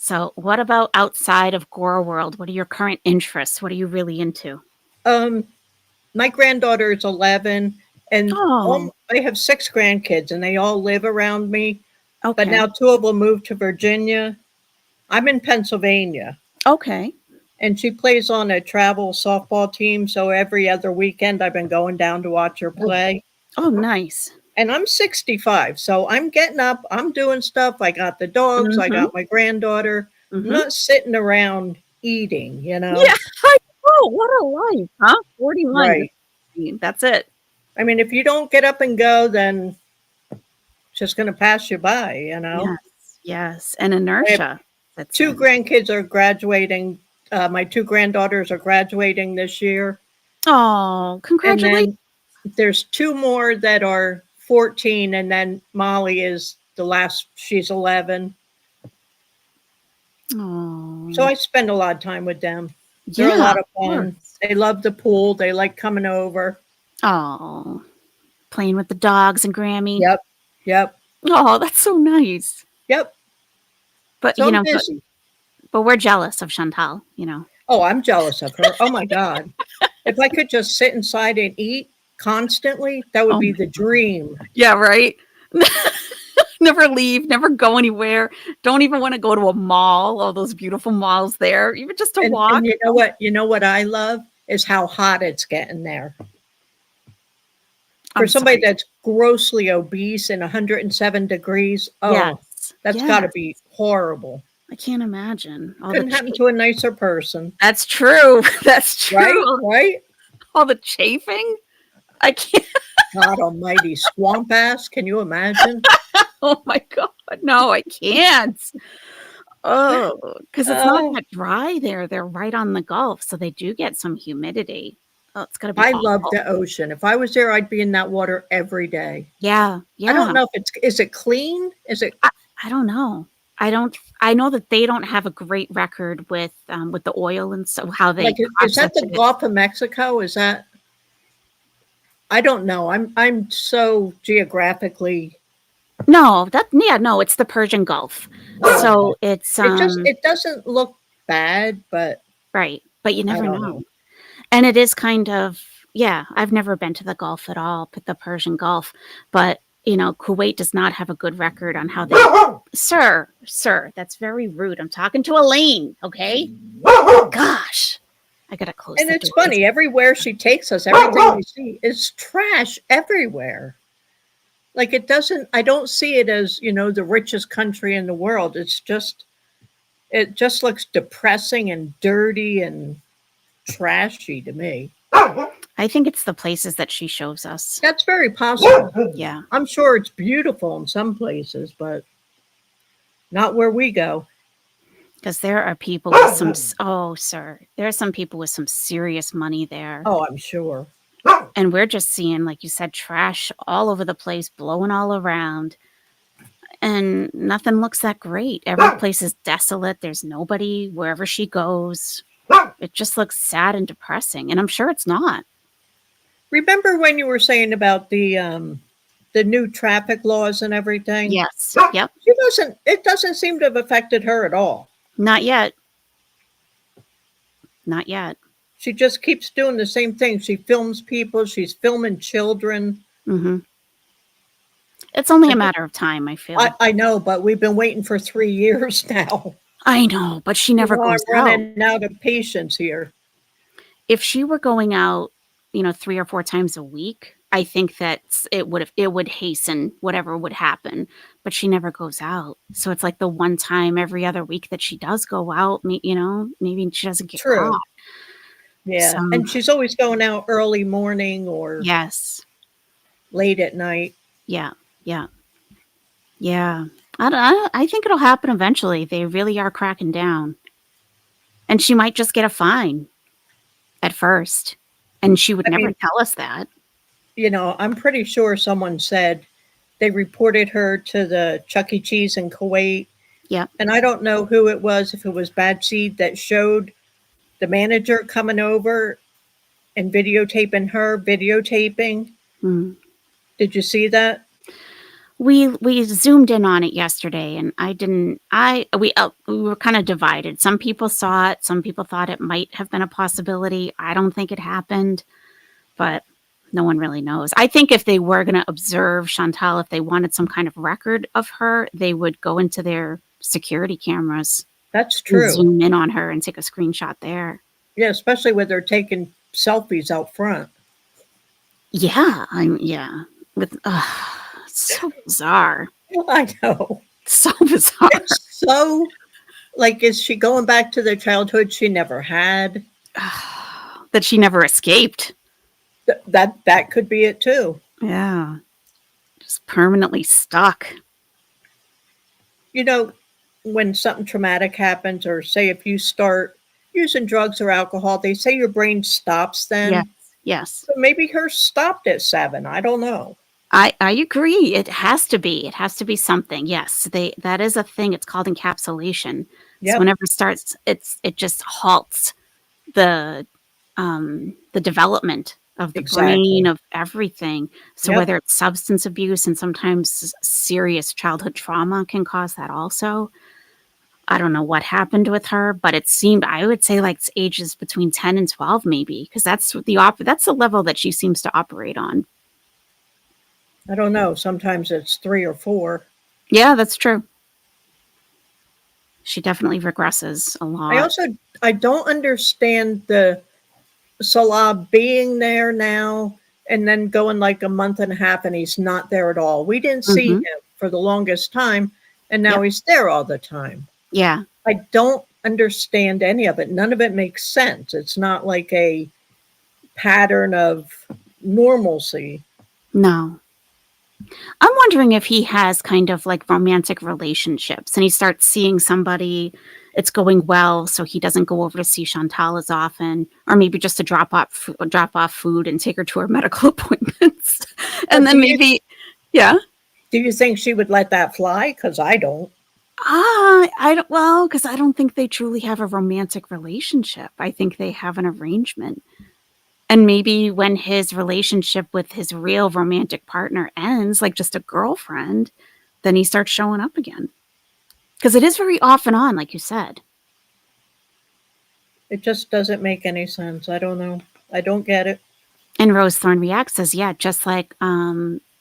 S1: So, what about outside of Gorl World? What are your current interests? What are you really into?
S8: My granddaughter is 11, and
S1: Oh,
S8: I have 6 grandkids, and they all live around me. But
S1: okay.
S8: now 2 of them moved to Virginia. I'm in Pennsylvania,
S1: Okay.
S8: and she plays on a travel softball team. So every other weekend, I've been going down to watch her play.
S1: Oh, nice.
S8: And I'm 65, so I'm getting up, I'm doing stuff. I got the dogs, I
S1: Mm-hmm.
S8: got my granddaughter. I'm
S1: Mm-hmm.
S8: not sitting around eating,
S1: Yeah, I know. What a life, huh? 41.
S8: Right.
S1: That's it.
S8: I mean, if you don't get up and go, then it's just going to pass you by,
S1: Yes. Yes. And
S8: I have
S1: inertia. That's
S8: 2 grandkids are graduating. My 2 granddaughters are graduating this year.
S1: Oh,
S8: And
S1: congratulations.
S8: then there's 2 more that are 14, and then Molly is the last, she's 11.
S1: Oh,
S8: So I spend a lot of time with them. They're a
S1: yeah,
S8: lot of
S1: of
S8: fun.
S1: course.
S8: They love the pool. They like coming over.
S1: Oh, playing with the dogs and Grammy.
S8: Yep. Yep.
S1: Oh, that's so nice.
S8: Yep.
S1: But,
S8: So I'm busy.
S1: but we're jealous of Chantal,
S8: Oh, I'm jealous of her. Oh my God. If I could just sit inside and eat constantly, that would
S1: Oh
S8: be
S1: my
S8: the dream.
S1: Yeah, right? Never leave, never go anywhere. Don't even want to go to a mall, all those beautiful malls there, even just to walk.
S8: And you know what? You know what I love is how hot it's getting there. For
S1: I'm
S8: somebody
S1: sorry.
S8: that's grossly obese and 107 degrees, oh,
S1: Yes.
S8: that's got to be horrible.
S1: I can't imagine.
S8: Couldn't happen to a nicer person.
S1: That's true. That's true.
S8: Right? Right?
S1: All the chafing. I can't.
S8: God almighty, swamp ass. Can you imagine?
S1: Oh my God. No, I can't. Oh, because it's not that dry there. They're right on the Gulf, so they do get some humidity. Oh, it's gotta be
S8: I
S1: awful.
S8: love the ocean. If I was there, I'd be in that water every day.
S1: Yeah,
S8: I don't
S1: yeah.
S8: know if is it clean? Is it?
S1: I don't know. I know that they don't have a great record with the oil and so how they
S8: Like, is that the
S1: process it.
S8: Gulf of Mexico? Is that? I don't know. I'm so geographically.
S1: No, no, it's the Persian Gulf. So it's
S8: It doesn't look bad, but
S1: right, but you
S8: I
S1: never
S8: don't
S1: know.
S8: know.
S1: And it is kind of I've never been to the Gulf at all, but the Persian Gulf, but Kuwait does not have a good record on how they Sir, that's very rude. I'm talking to Elaine, okay? Gosh. I gotta close
S8: And
S1: the
S8: it's
S1: door.
S8: funny, everywhere she takes us, everything we see is trash everywhere. Like I don't see it as, the richest country in the world. It just looks depressing and dirty and trashy to me.
S1: I think it's the places that she shows us.
S8: That's very possible.
S1: Yeah.
S8: I'm sure it's beautiful in some places, but not where we go.
S1: Because there are people with there are some people with some serious money there.
S8: Oh, I'm sure.
S1: And we're just seeing, like you said, trash all over the place, blowing all around. And nothing looks that great. Every place is desolate. There's nobody wherever she goes. It just looks sad and depressing. And I'm sure it's not.
S8: Remember when you were saying about the new traffic laws and everything?
S1: Yes. Yep.
S8: It doesn't seem to have affected her at all.
S1: Not yet. Not yet.
S8: She just keeps doing the same thing. She films people. She's filming children.
S1: Mm-hmm. It's only a matter of time, I feel.
S8: I know, but we've been waiting for 3 years now.
S1: I know, but she never goes
S8: I'm
S1: out.
S8: running out of patience here.
S1: If she were going out, 3 or 4 times a week, I think that it would hasten whatever would happen. But she never goes out, so it's like the one time every other week that she does go out. Maybe she doesn't get
S8: True.
S1: caught.
S8: Yeah,
S1: So,
S8: and she's always going out early morning or
S1: yes,
S8: late at night.
S1: yeah. I think it'll happen eventually. They really are cracking down, and she might just get a fine at first, and she would never tell us that.
S8: I'm pretty sure someone said they reported her to the Chuck E. Cheese in Kuwait.
S1: Yep.
S8: And I don't know who it was, if it was Bad Seed, that showed the manager coming over and videotaping her videotaping.
S1: Mm.
S8: Did you see that?
S1: We zoomed in on it yesterday, and we were kind of divided. Some people saw it, some people thought it might have been a possibility. I don't think it happened, but no one really knows. I think if they were going to observe Chantal, if they wanted some kind of record of her, they would go into their security cameras
S8: That's
S1: and
S8: true.
S1: zoom in on her and take a screenshot there.
S8: Yeah, especially when they're taking selfies out front.
S1: Yeah, with so bizarre.
S8: I know.
S1: So bizarre.
S8: It's so like, is she going back to the childhood she never had?
S1: That she never escaped.
S8: That could be it too.
S1: Yeah. Just permanently stuck.
S8: You know, when something traumatic happens, or say if you start using drugs or alcohol, they say your brain stops then.
S1: Yes. Yes.
S8: So maybe hers stopped at 7. I don't know.
S1: I agree. It has to be. It has to be something. Yes. That is a thing. It's called encapsulation.
S8: Yep.
S1: So whenever it starts, it just halts the development of the brain, of everything. So
S8: Yep.
S1: whether it's substance abuse, and sometimes serious childhood trauma can cause that also. I don't know what happened with her, but it seemed, I would say, like ages between 10 and 12 maybe, because that's the level that she seems to operate on.
S8: I don't know. Sometimes it's 3 or 4.
S1: Yeah, that's true. She definitely regresses a lot.
S8: I don't understand the Salah being there now and then going like a month and a half and he's not there at all. We didn't see him for the longest time, and now he's there all the time.
S1: Yeah.
S8: I don't understand any of it. None of it makes sense. It's not like a pattern of normalcy.
S1: No. I'm wondering if he has kind of like romantic relationships and he starts seeing somebody, it's going well, so he doesn't go over to see Chantal as often, or maybe just to drop off food and take her to her medical appointments. And then maybe, yeah.
S8: Do you think she would let that fly? Because I don't.
S1: I don't. Well, because I don't think they truly have a romantic relationship. I think they have an arrangement. And maybe when his relationship with his real romantic partner ends, like just a girlfriend, then he starts showing up again. Because it is very off and on, like you said.
S8: It just doesn't make any sense. I don't know. I don't get it.
S1: And Rose Thorne reacts, says, yeah, just like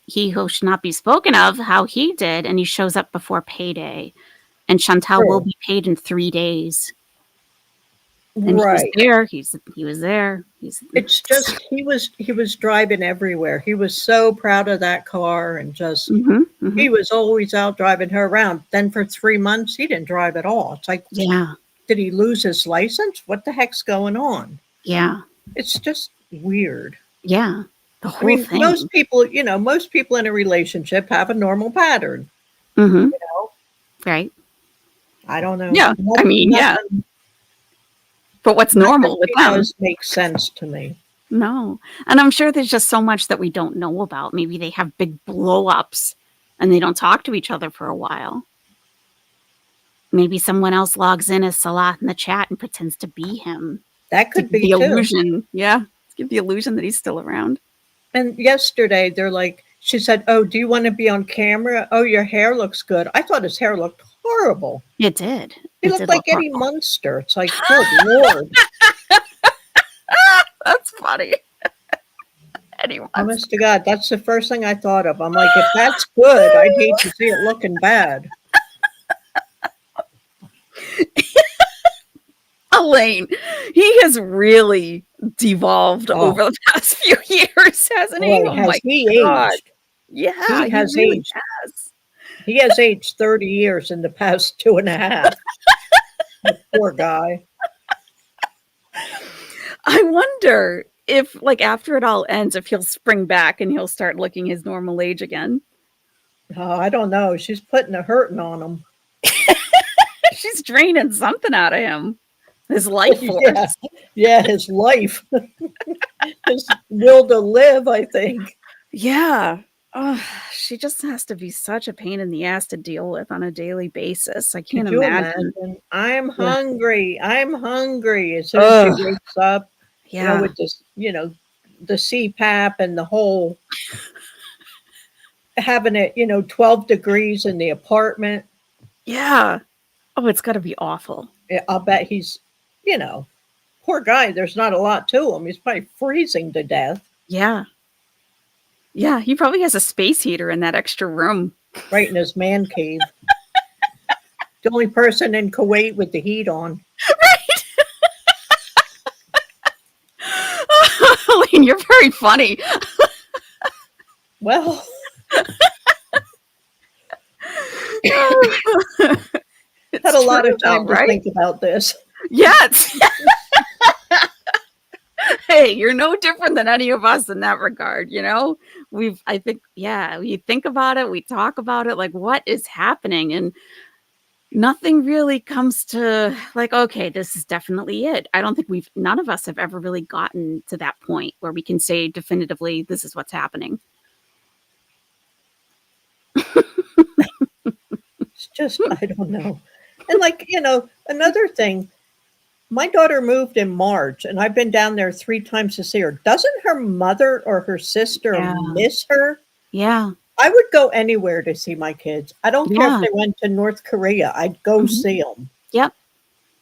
S1: he who should not be spoken of, how he did, and he shows up before payday. And Chantal will be paid in 3 days. And
S8: right.
S1: He was there.
S8: It's just he was driving everywhere. He was so proud of that car, and just he was always out driving her around. Then for 3 months he didn't drive at all. It's like,
S1: yeah,
S8: did he lose his license? What the heck's going on?
S1: Yeah.
S8: It's just weird.
S1: Yeah. The whole thing.
S8: Most people in a relationship have a normal pattern.
S1: You
S8: know?
S1: Right.
S8: I don't know.
S1: Yeah. Yeah. But what's normal with them
S8: does make sense to me.
S1: No. And I'm sure there's just so much that we don't know about. Maybe they have big blow-ups and they don't talk to each other for a while. Maybe someone else logs in as Salah in the chat and pretends to be him.
S8: That could be
S1: the
S8: too.
S1: illusion. Yeah. Give the illusion that he's still around.
S8: And yesterday they're like, she said, "Oh, do you want to be on camera? Oh, your hair looks good." I thought his hair looked horrible.
S1: It did.
S8: He looked like Eddie Munster. It's like, good Lord.
S1: That's funny. Eddie Munster.
S8: Honest to God, that's the first thing I thought of. I'm like, if that's good, I'd hate to see it looking bad.
S1: Elaine, he has really devolved over the past few years, hasn't he?
S8: Oh my God.
S1: Aged? Yeah,
S8: he has
S1: really
S8: aged. He has aged 30 years in the past 2.5. Poor guy.
S1: I wonder if, like, after it all ends, if he'll spring back and he'll start looking his normal age again.
S8: Oh, I don't know. She's putting a hurting on him.
S1: She's draining something out of him. His life force.
S8: Yeah, his life. His will to live, I think.
S1: Yeah. Oh, she just has to be such a pain in the ass to deal with on a daily basis. I can't imagine.
S8: I'm hungry. I'm hungry. As soon as she wakes up, with this, the CPAP and the whole. having it, 12 degrees in the apartment.
S1: Yeah. Oh, it's got to be awful.
S8: I'll bet he's, poor guy. There's not a lot to him. He's probably freezing to death.
S1: Yeah. Yeah, he probably has a space heater in that extra room.
S8: Right in his man cave. The only person in Kuwait with the heat on.
S1: Elaine, you're very funny.
S8: Well, had a lot of time to think about this.
S1: Yes. Hey, you're no different than any of us in that regard. We think about it, we talk about it, like what is happening, and nothing really comes to like, okay, this is definitely it. I don't think none of us have ever really gotten to that point where we can say definitively, this is what's happening.
S8: It's just, I don't know. And another thing, my daughter moved in March and I've been down there 3 times to see her. Doesn't her mother or her sister miss her?
S1: Yeah.
S8: I would go anywhere to see my kids. I don't care if they went to North Korea. I'd go see them.
S1: Yep.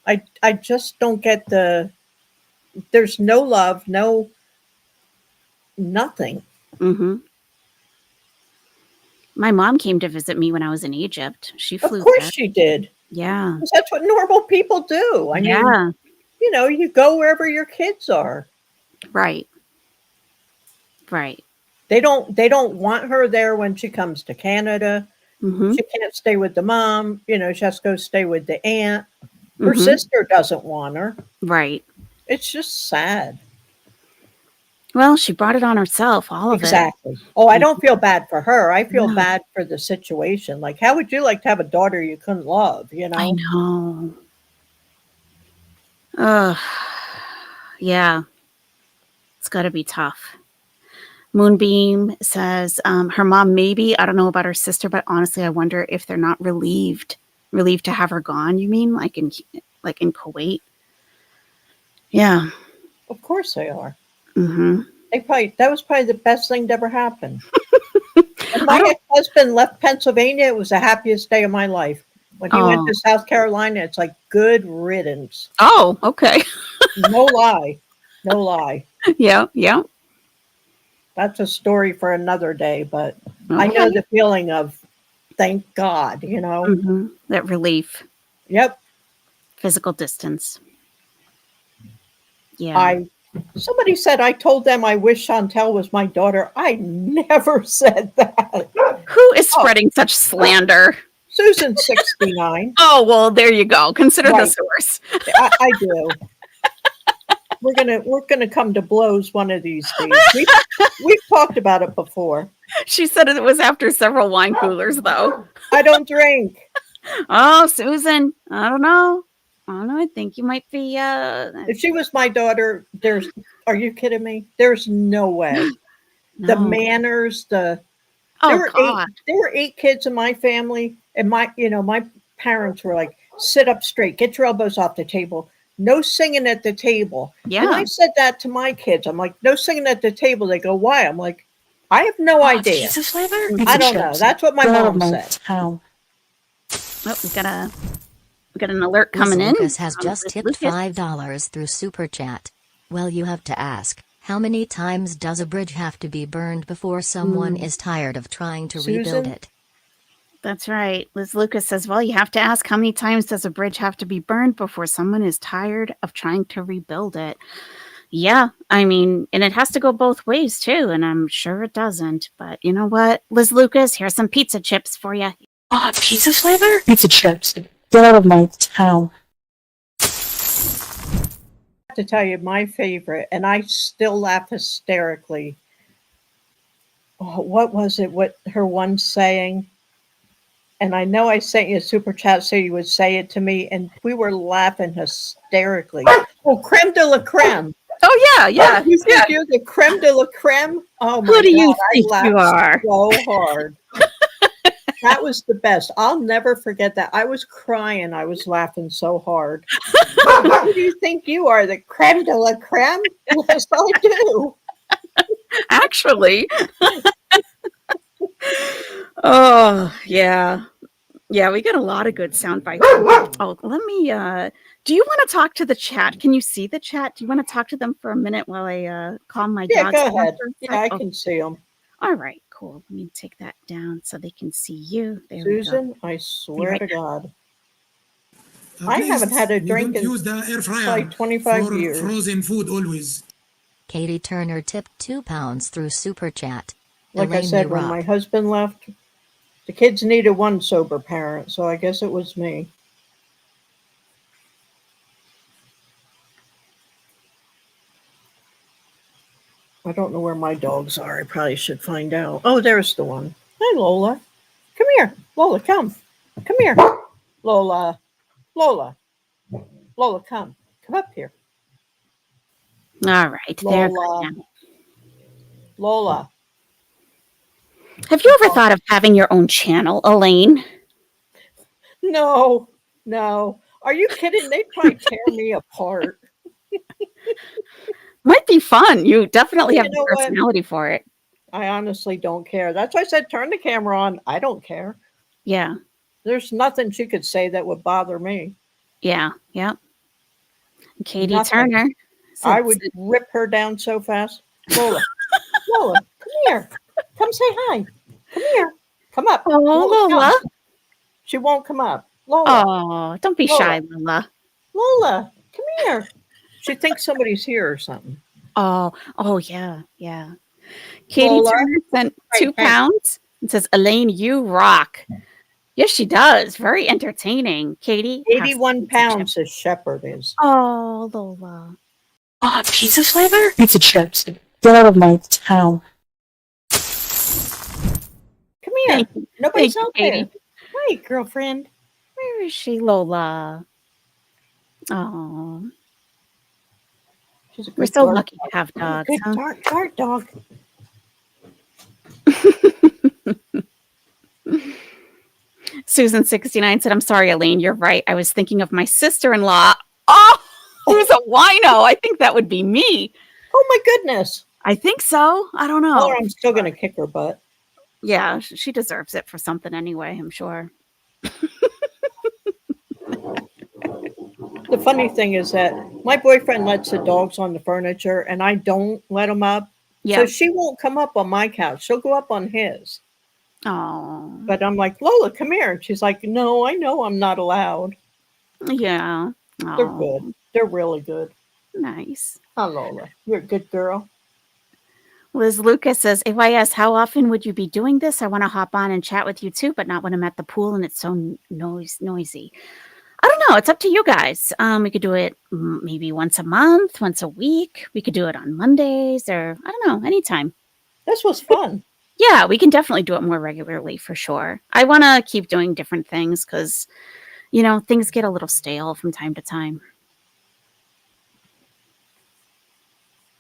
S8: I just don't get there's no love, nothing.
S1: Mm-hmm. My mom came to visit me when I was in Egypt. She flew.
S8: Of course she did.
S1: Yeah.
S8: That's what normal people do. I mean, you go wherever your kids are.
S1: Right. Right.
S8: They don't want her there when she comes to Canada.
S1: Mm-hmm.
S8: She can't stay with the mom. She has to go stay with the aunt. Her sister doesn't want her.
S1: Right.
S8: It's just sad.
S1: Well, she brought it on herself, all of it.
S8: Exactly. Oh, I don't feel bad for her. I feel bad for the situation. Like, how would you like to have a daughter you couldn't love,
S1: I know. Yeah. It's got to be tough. Moonbeam says her mom maybe, I don't know about her sister, but honestly, I wonder if they're not relieved to have her gone. You mean like in Kuwait? Yeah.
S8: Of course they are.
S1: Mm-hmm.
S8: That was probably the best thing to ever happen. When my ex-husband left Pennsylvania, it was the happiest day of my life. When he went to South Carolina, it's like good riddance.
S1: Oh, okay.
S8: No lie. No lie.
S1: Yeah, yeah.
S8: That's a story for another day, but I know the feeling of thank God,
S1: Mm-hmm. That relief.
S8: Yep.
S1: Physical distance. Yeah.
S8: Somebody said I told them I wish Chantel was my daughter. I never said that.
S1: Who is spreading such slander?
S8: Susan 69.
S1: Oh, well, there you go. Consider the source.
S8: I do. We're gonna come to blows one of these days. We've talked about it before.
S1: She said it was after several wine coolers, though.
S8: I don't drink.
S1: Oh, Susan, I don't know. I think you might be.
S8: If she was my daughter, are you kidding me? There's no way. No. The manners, there were 8 kids in my family, and my parents were like, sit up straight, get your elbows off the table. No singing at the table. Yeah. And I said that to my kids. I'm like, no singing at the table. They go, why? I'm like, I have no idea.
S3: Pizza flavor?
S8: I don't know. That's what my mom said.
S1: Oh, we got an alert coming in.
S4: Lucas has just tipped $5 through Super Chat. Well, you have to ask, how many times does a bridge have to be burned before someone is tired of trying to rebuild it?
S1: That's right. Liz Lucas says, well, you have to ask, how many times does a bridge have to be burned before someone is tired of trying to rebuild it? Yeah, I mean, and it has to go both ways, too, and I'm sure it doesn't. But you know what? Liz Lucas, here's some pizza chips for you.
S3: Pizza flavor? Pizza chips. Get out of my town.
S8: I have to tell you, my favorite, and I still laugh hysterically. Oh, what was it? What her one saying? And I know I sent you a super chat so you would say it to me, and we were laughing hysterically. Oh, creme de la creme.
S1: Oh, yeah, yeah.
S8: You think you're the creme de la creme? Oh, my God.
S1: Who do you think you are?
S8: So hard. That was the best. I'll never forget that. I was crying. I was laughing so hard. Who do you think you are? The creme de la creme? Yes, I do.
S1: Actually. Oh, yeah. Yeah, we get a lot of good sound bites. Oh, let me do you want to talk to the chat? Can you see the chat? Do you want to talk to them for a minute while I calm my
S8: Yeah,
S1: dogs
S8: go
S1: down
S8: ahead.
S1: for a
S8: Yeah,
S1: sec?
S8: I
S1: Oh,
S8: can see them.
S1: all right, cool. Let me take that down so they can see you. There we go.
S8: Susan, I swear
S1: right
S8: to God,
S6: At
S8: I haven't
S6: least
S8: had a
S6: we
S8: drink
S6: don't
S8: in
S6: use the air fryer
S8: like 25
S6: for
S8: years.
S6: frozen food always.
S4: Katie Turner tipped £2 through Super Chat.
S8: Like I
S4: Elaine,
S8: said,
S4: you
S8: when my
S4: rock.
S8: husband left, the kids needed one sober parent, so I guess it was me. I don't know where my dogs are. I probably should find out. Oh, there's the one. Hi, Lola. Come here. Lola, come. Come here. Lola. Lola. Lola, come. Come up here.
S1: All right, they're good
S8: Lola.
S1: now.
S8: Lola.
S1: Have you ever thought of having your own channel, Elaine?
S8: No, no. Are you kidding? They'd probably tear me apart.
S1: Might be fun. You definitely have
S8: You
S1: the
S8: know what?
S1: personality for it.
S8: I honestly don't care. That's why I said turn the camera on. I don't care.
S1: Yeah,
S8: There's nothing she could say that would bother me.
S1: yeah. Katie
S8: Nothing.
S1: Turner.
S8: I would rip her down so fast. Lola. Lola, come here. Come say hi. Come here. Come up.
S1: Oh, Lola.
S8: Come. She won't come up. Lola.
S1: Oh, don't be
S8: Lola.
S1: shy, Lola.
S8: Lola, come here. She thinks somebody's here or something.
S1: Oh, yeah. Katie
S8: Lola.
S1: Turner sent
S8: Hey,
S1: £2 and says, Elaine, you rock. Yes, she does. Very entertaining. Katie.
S8: 81 pounds his shepherd is.
S1: Oh, Lola.
S3: Oh, pizza flavor? Pizza chips. Get out of my town.
S8: Come here. Nobody's
S1: Thank
S8: out
S1: you,
S8: there.
S1: Katie.
S8: Hi, girlfriend.
S1: Where is she, Lola? Oh,
S8: She's a good
S1: we're so
S8: guard
S1: lucky
S8: dog.
S1: to have dogs,
S8: Good
S1: huh?
S8: guard dog.
S1: Susan69 said, I'm sorry, Elaine, you're right. I was thinking of my sister-in-law. Oh, who's a wino. I think that would be me.
S8: Oh my goodness.
S1: I think so. I don't know.
S8: Tell her I'm still going to kick her butt.
S1: Yeah, she deserves it for something anyway, I'm sure.
S8: The funny thing is that my boyfriend lets the dogs on the furniture and I don't let them up.
S1: Yeah.
S8: So she won't come up on my couch. She'll go up on his.
S1: Oh.
S8: But I'm like, Lola, come here. And she's like, no, I know I'm not allowed.
S1: Yeah.
S8: They're good. They're really good.
S1: Nice.
S8: Oh, Lola, you're a good girl.
S1: Liz Lucas says, AYS, how often would you be doing this? I want to hop on and chat with you too, but not when I'm at the pool and it's so noisy. I don't know. It's up to you guys. We could do it maybe once a month, once a week. We could do it on Mondays or I don't know, anytime.
S8: This was fun.
S1: Yeah, we can definitely do it more regularly for sure. I want to keep doing different things because, things get a little stale from time to time.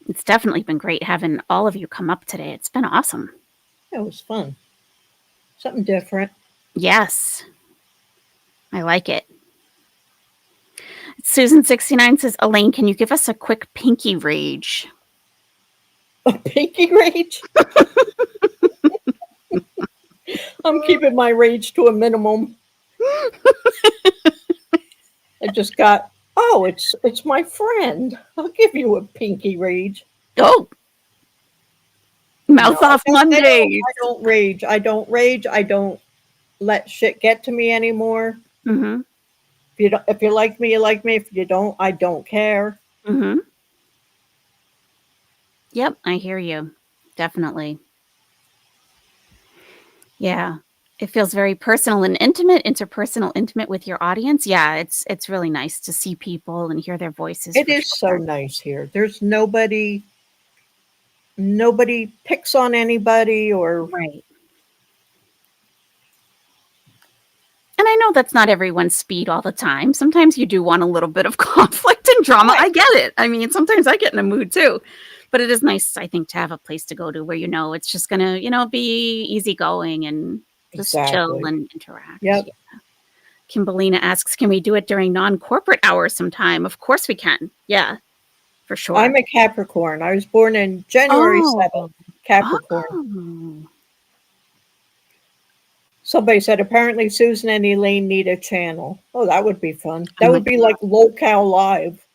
S1: It's definitely been great having all of you come up today. It's been awesome.
S8: It was fun. Something different.
S1: Yes. I like it. Susan69 says, Elaine, can you give us a quick pinky rage?
S8: A pinky rage? I'm keeping my rage to a minimum. I just got, it's my friend. I'll give you a pinky rage.
S1: Oh. Mouth off Mondays.
S8: I don't rage. I don't let shit get to me anymore.
S1: Mm-hmm.
S8: If you like me, you like me. If you don't, I don't care.
S1: Mm-hmm. Yep, I hear you. Definitely. Yeah. It feels very personal and intimate, interpersonal, intimate with your audience. Yeah, it's really nice to see people and hear their voices.
S8: It is so nice here. There's nobody picks on anybody or
S1: right. And I know that's not everyone's speed all the time. Sometimes you do want a little bit of conflict and drama. Right. I get it. I mean, sometimes I get in a mood too. But it is nice, I think, to have a place to go to where it's just going to, be easygoing and just chill and interact.
S8: Yep.
S1: Yeah. Kimberlina asks, can we do it during non-corporate hours sometime? Of course we can. Yeah, for sure.
S8: I'm a Capricorn. I was born in January 7th. Capricorn.
S1: Oh.
S8: Somebody said apparently Susan and Elaine need a channel. Oh, that would be fun.
S1: Oh
S8: That
S1: my
S8: would be like Locale Live.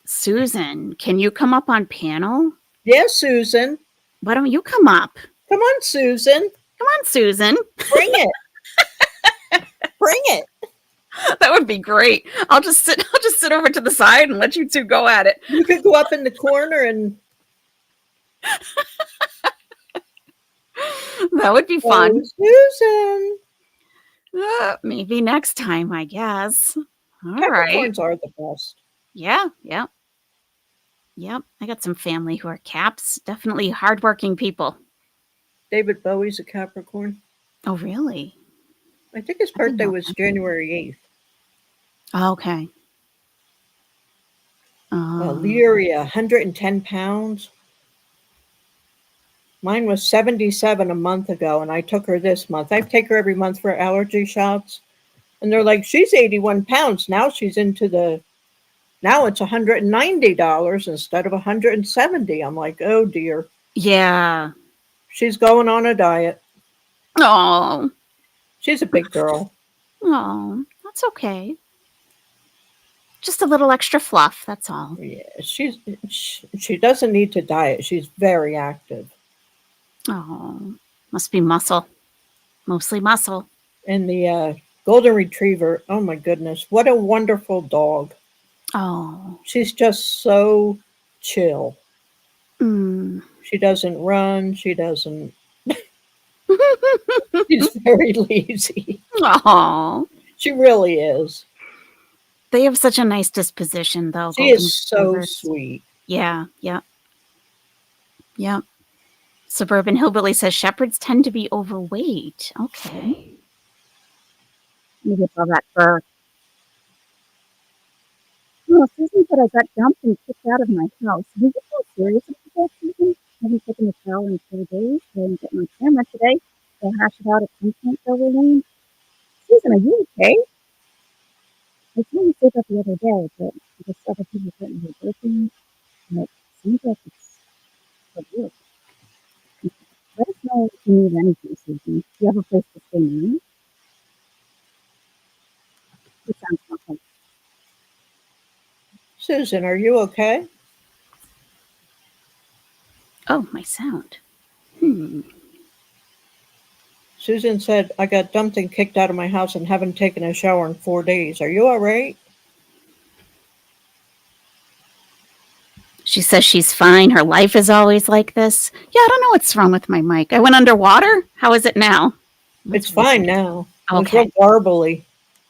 S1: Susan, can you come up on panel?
S8: Yes, Susan.
S1: Why don't you come up?
S8: Come on, Susan.
S1: Come on, Susan.
S8: Bring it. Bring it.
S1: That would be great. I'll just sit over to the side and let you two go at it.
S8: You could go up in the corner and
S1: That would be fun.
S8: Oh, Susan.
S1: Maybe next time, I guess. All right.
S8: Capricorns are the best.
S1: Yeah. Yep. I got some family who are Caps. Definitely hardworking people.
S8: David Bowie's a Capricorn.
S1: Oh, really?
S8: I think his birthday was January 8th.
S1: Okay.
S8: Lyria, 110 pounds. Mine was 77 a month ago, and I took her this month. I take her every month for allergy shots. And they're like, she's 81 pounds. Now she's now it's $190 instead of $170. I'm like, oh dear.
S1: Yeah.
S8: She's going on a diet.
S1: Oh.
S8: She's a big girl.
S1: Oh, that's okay. Just a little extra fluff, that's all.
S8: Yeah, she doesn't need to diet. She's very active.
S1: Oh, must be muscle. Mostly muscle.
S8: And the golden retriever, oh my goodness, what a wonderful dog.
S1: Oh.
S8: She's just so chill.
S1: Mm.
S8: She doesn't run. She doesn't. She's very lazy.
S1: Oh.
S8: She really is.
S1: They have such a nice disposition, though.
S8: She is so sweet.
S1: Yeah. Suburban Hillbilly says shepherds tend to be overweight. Okay. Maybe it's all that fur. Oh, Susan said I got dumped and kicked out of my house. Are you so serious about that, Susan? I haven't taken a shower in 4 days. I didn't get my camera today. I'll hash it out at some point, though, Elaine. Susan, are you okay? I told you to say that the other day, but I guess other people couldn't hear birthing. But it seems like it's for you. Let us know if you need anything, Susan. Do you have a place to stay now? It sounds awful.
S8: Susan, are you okay?
S1: Oh, my sound.
S8: Susan said, I got dumped and kicked out of my house and haven't taken a shower in 4 days. Are you all right?
S1: She says she's fine. Her life is always like this. Yeah, I don't know what's wrong with my mic. I went underwater. How is it now?
S8: It's fine now.
S1: Okay.
S8: It's real garbly.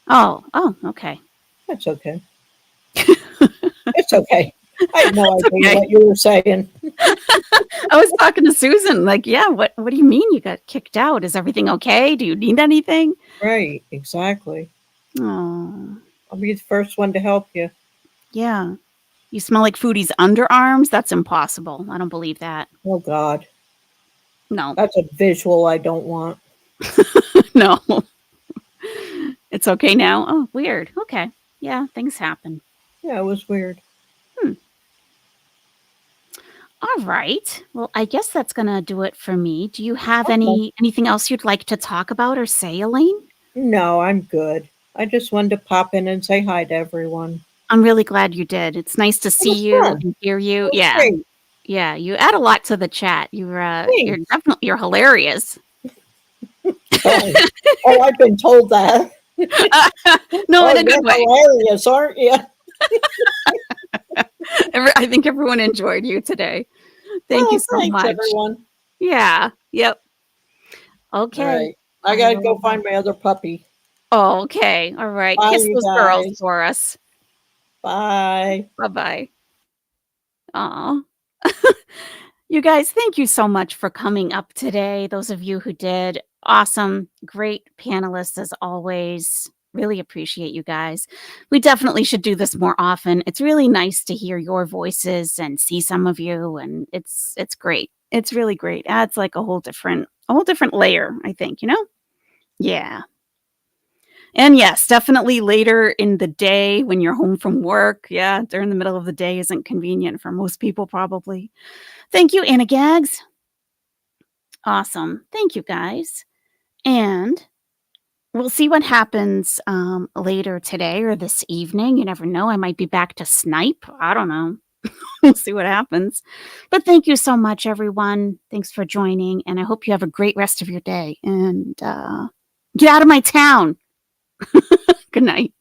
S1: Oh, okay.
S8: That's okay. It's okay. I had no idea what you were saying.
S1: I was talking to Susan, like, yeah, what do you mean you got kicked out? Is everything okay? Do you need anything?
S8: Right, exactly.
S1: Oh.
S8: I'll be the first one to help you.
S1: Yeah. You smell like Foodie's underarms? That's impossible. I don't believe that.
S8: Oh, God.
S1: No.
S8: That's a visual I don't want.
S1: No. It's okay now? Oh, weird. Okay. Yeah, things happen.
S8: Yeah, it was weird.
S1: All right. Well, I guess that's going to do it for me. Do you have anything else you'd like to talk about or say, Elaine?
S8: No, I'm good. I just wanted to pop in and say hi to everyone.
S1: I'm really glad you did. It's nice to see you and hear you. Yeah.
S8: Great.
S1: Yeah, you add a lot to the chat. You're hilarious.
S8: Oh, I've been told that.
S1: No, in a good way.
S8: Hilarious, aren't you?
S1: I think everyone enjoyed you today. Thank you so much.
S8: Everyone.
S1: Yeah. Yep. Okay.
S8: All right. I gotta go find my other puppy.
S1: Oh, okay. All right.
S8: Bye,
S1: Kiss
S8: you
S1: those
S8: guys.
S1: girls for us.
S8: Bye.
S1: Bye-bye. Aw. You guys, thank you so much for coming up today. Those of you who did, awesome. Great panelists as always. Really appreciate you guys. We definitely should do this more often. It's really nice to hear your voices and see some of you, and it's great. It's really great. Adds like a whole different layer, I think, you know? Yeah. And yes, definitely later in the day when you're home from work. Yeah, during the middle of the day isn't convenient for most people probably. Thank you, Anna Gags. Awesome. Thank you, guys. And we'll see what happens later today or this evening. You never know. I might be back to snipe. I don't know. We'll see what happens. But thank you so much, everyone. Thanks for joining. And I hope you have a great rest of your day. And get out of my town. Good night.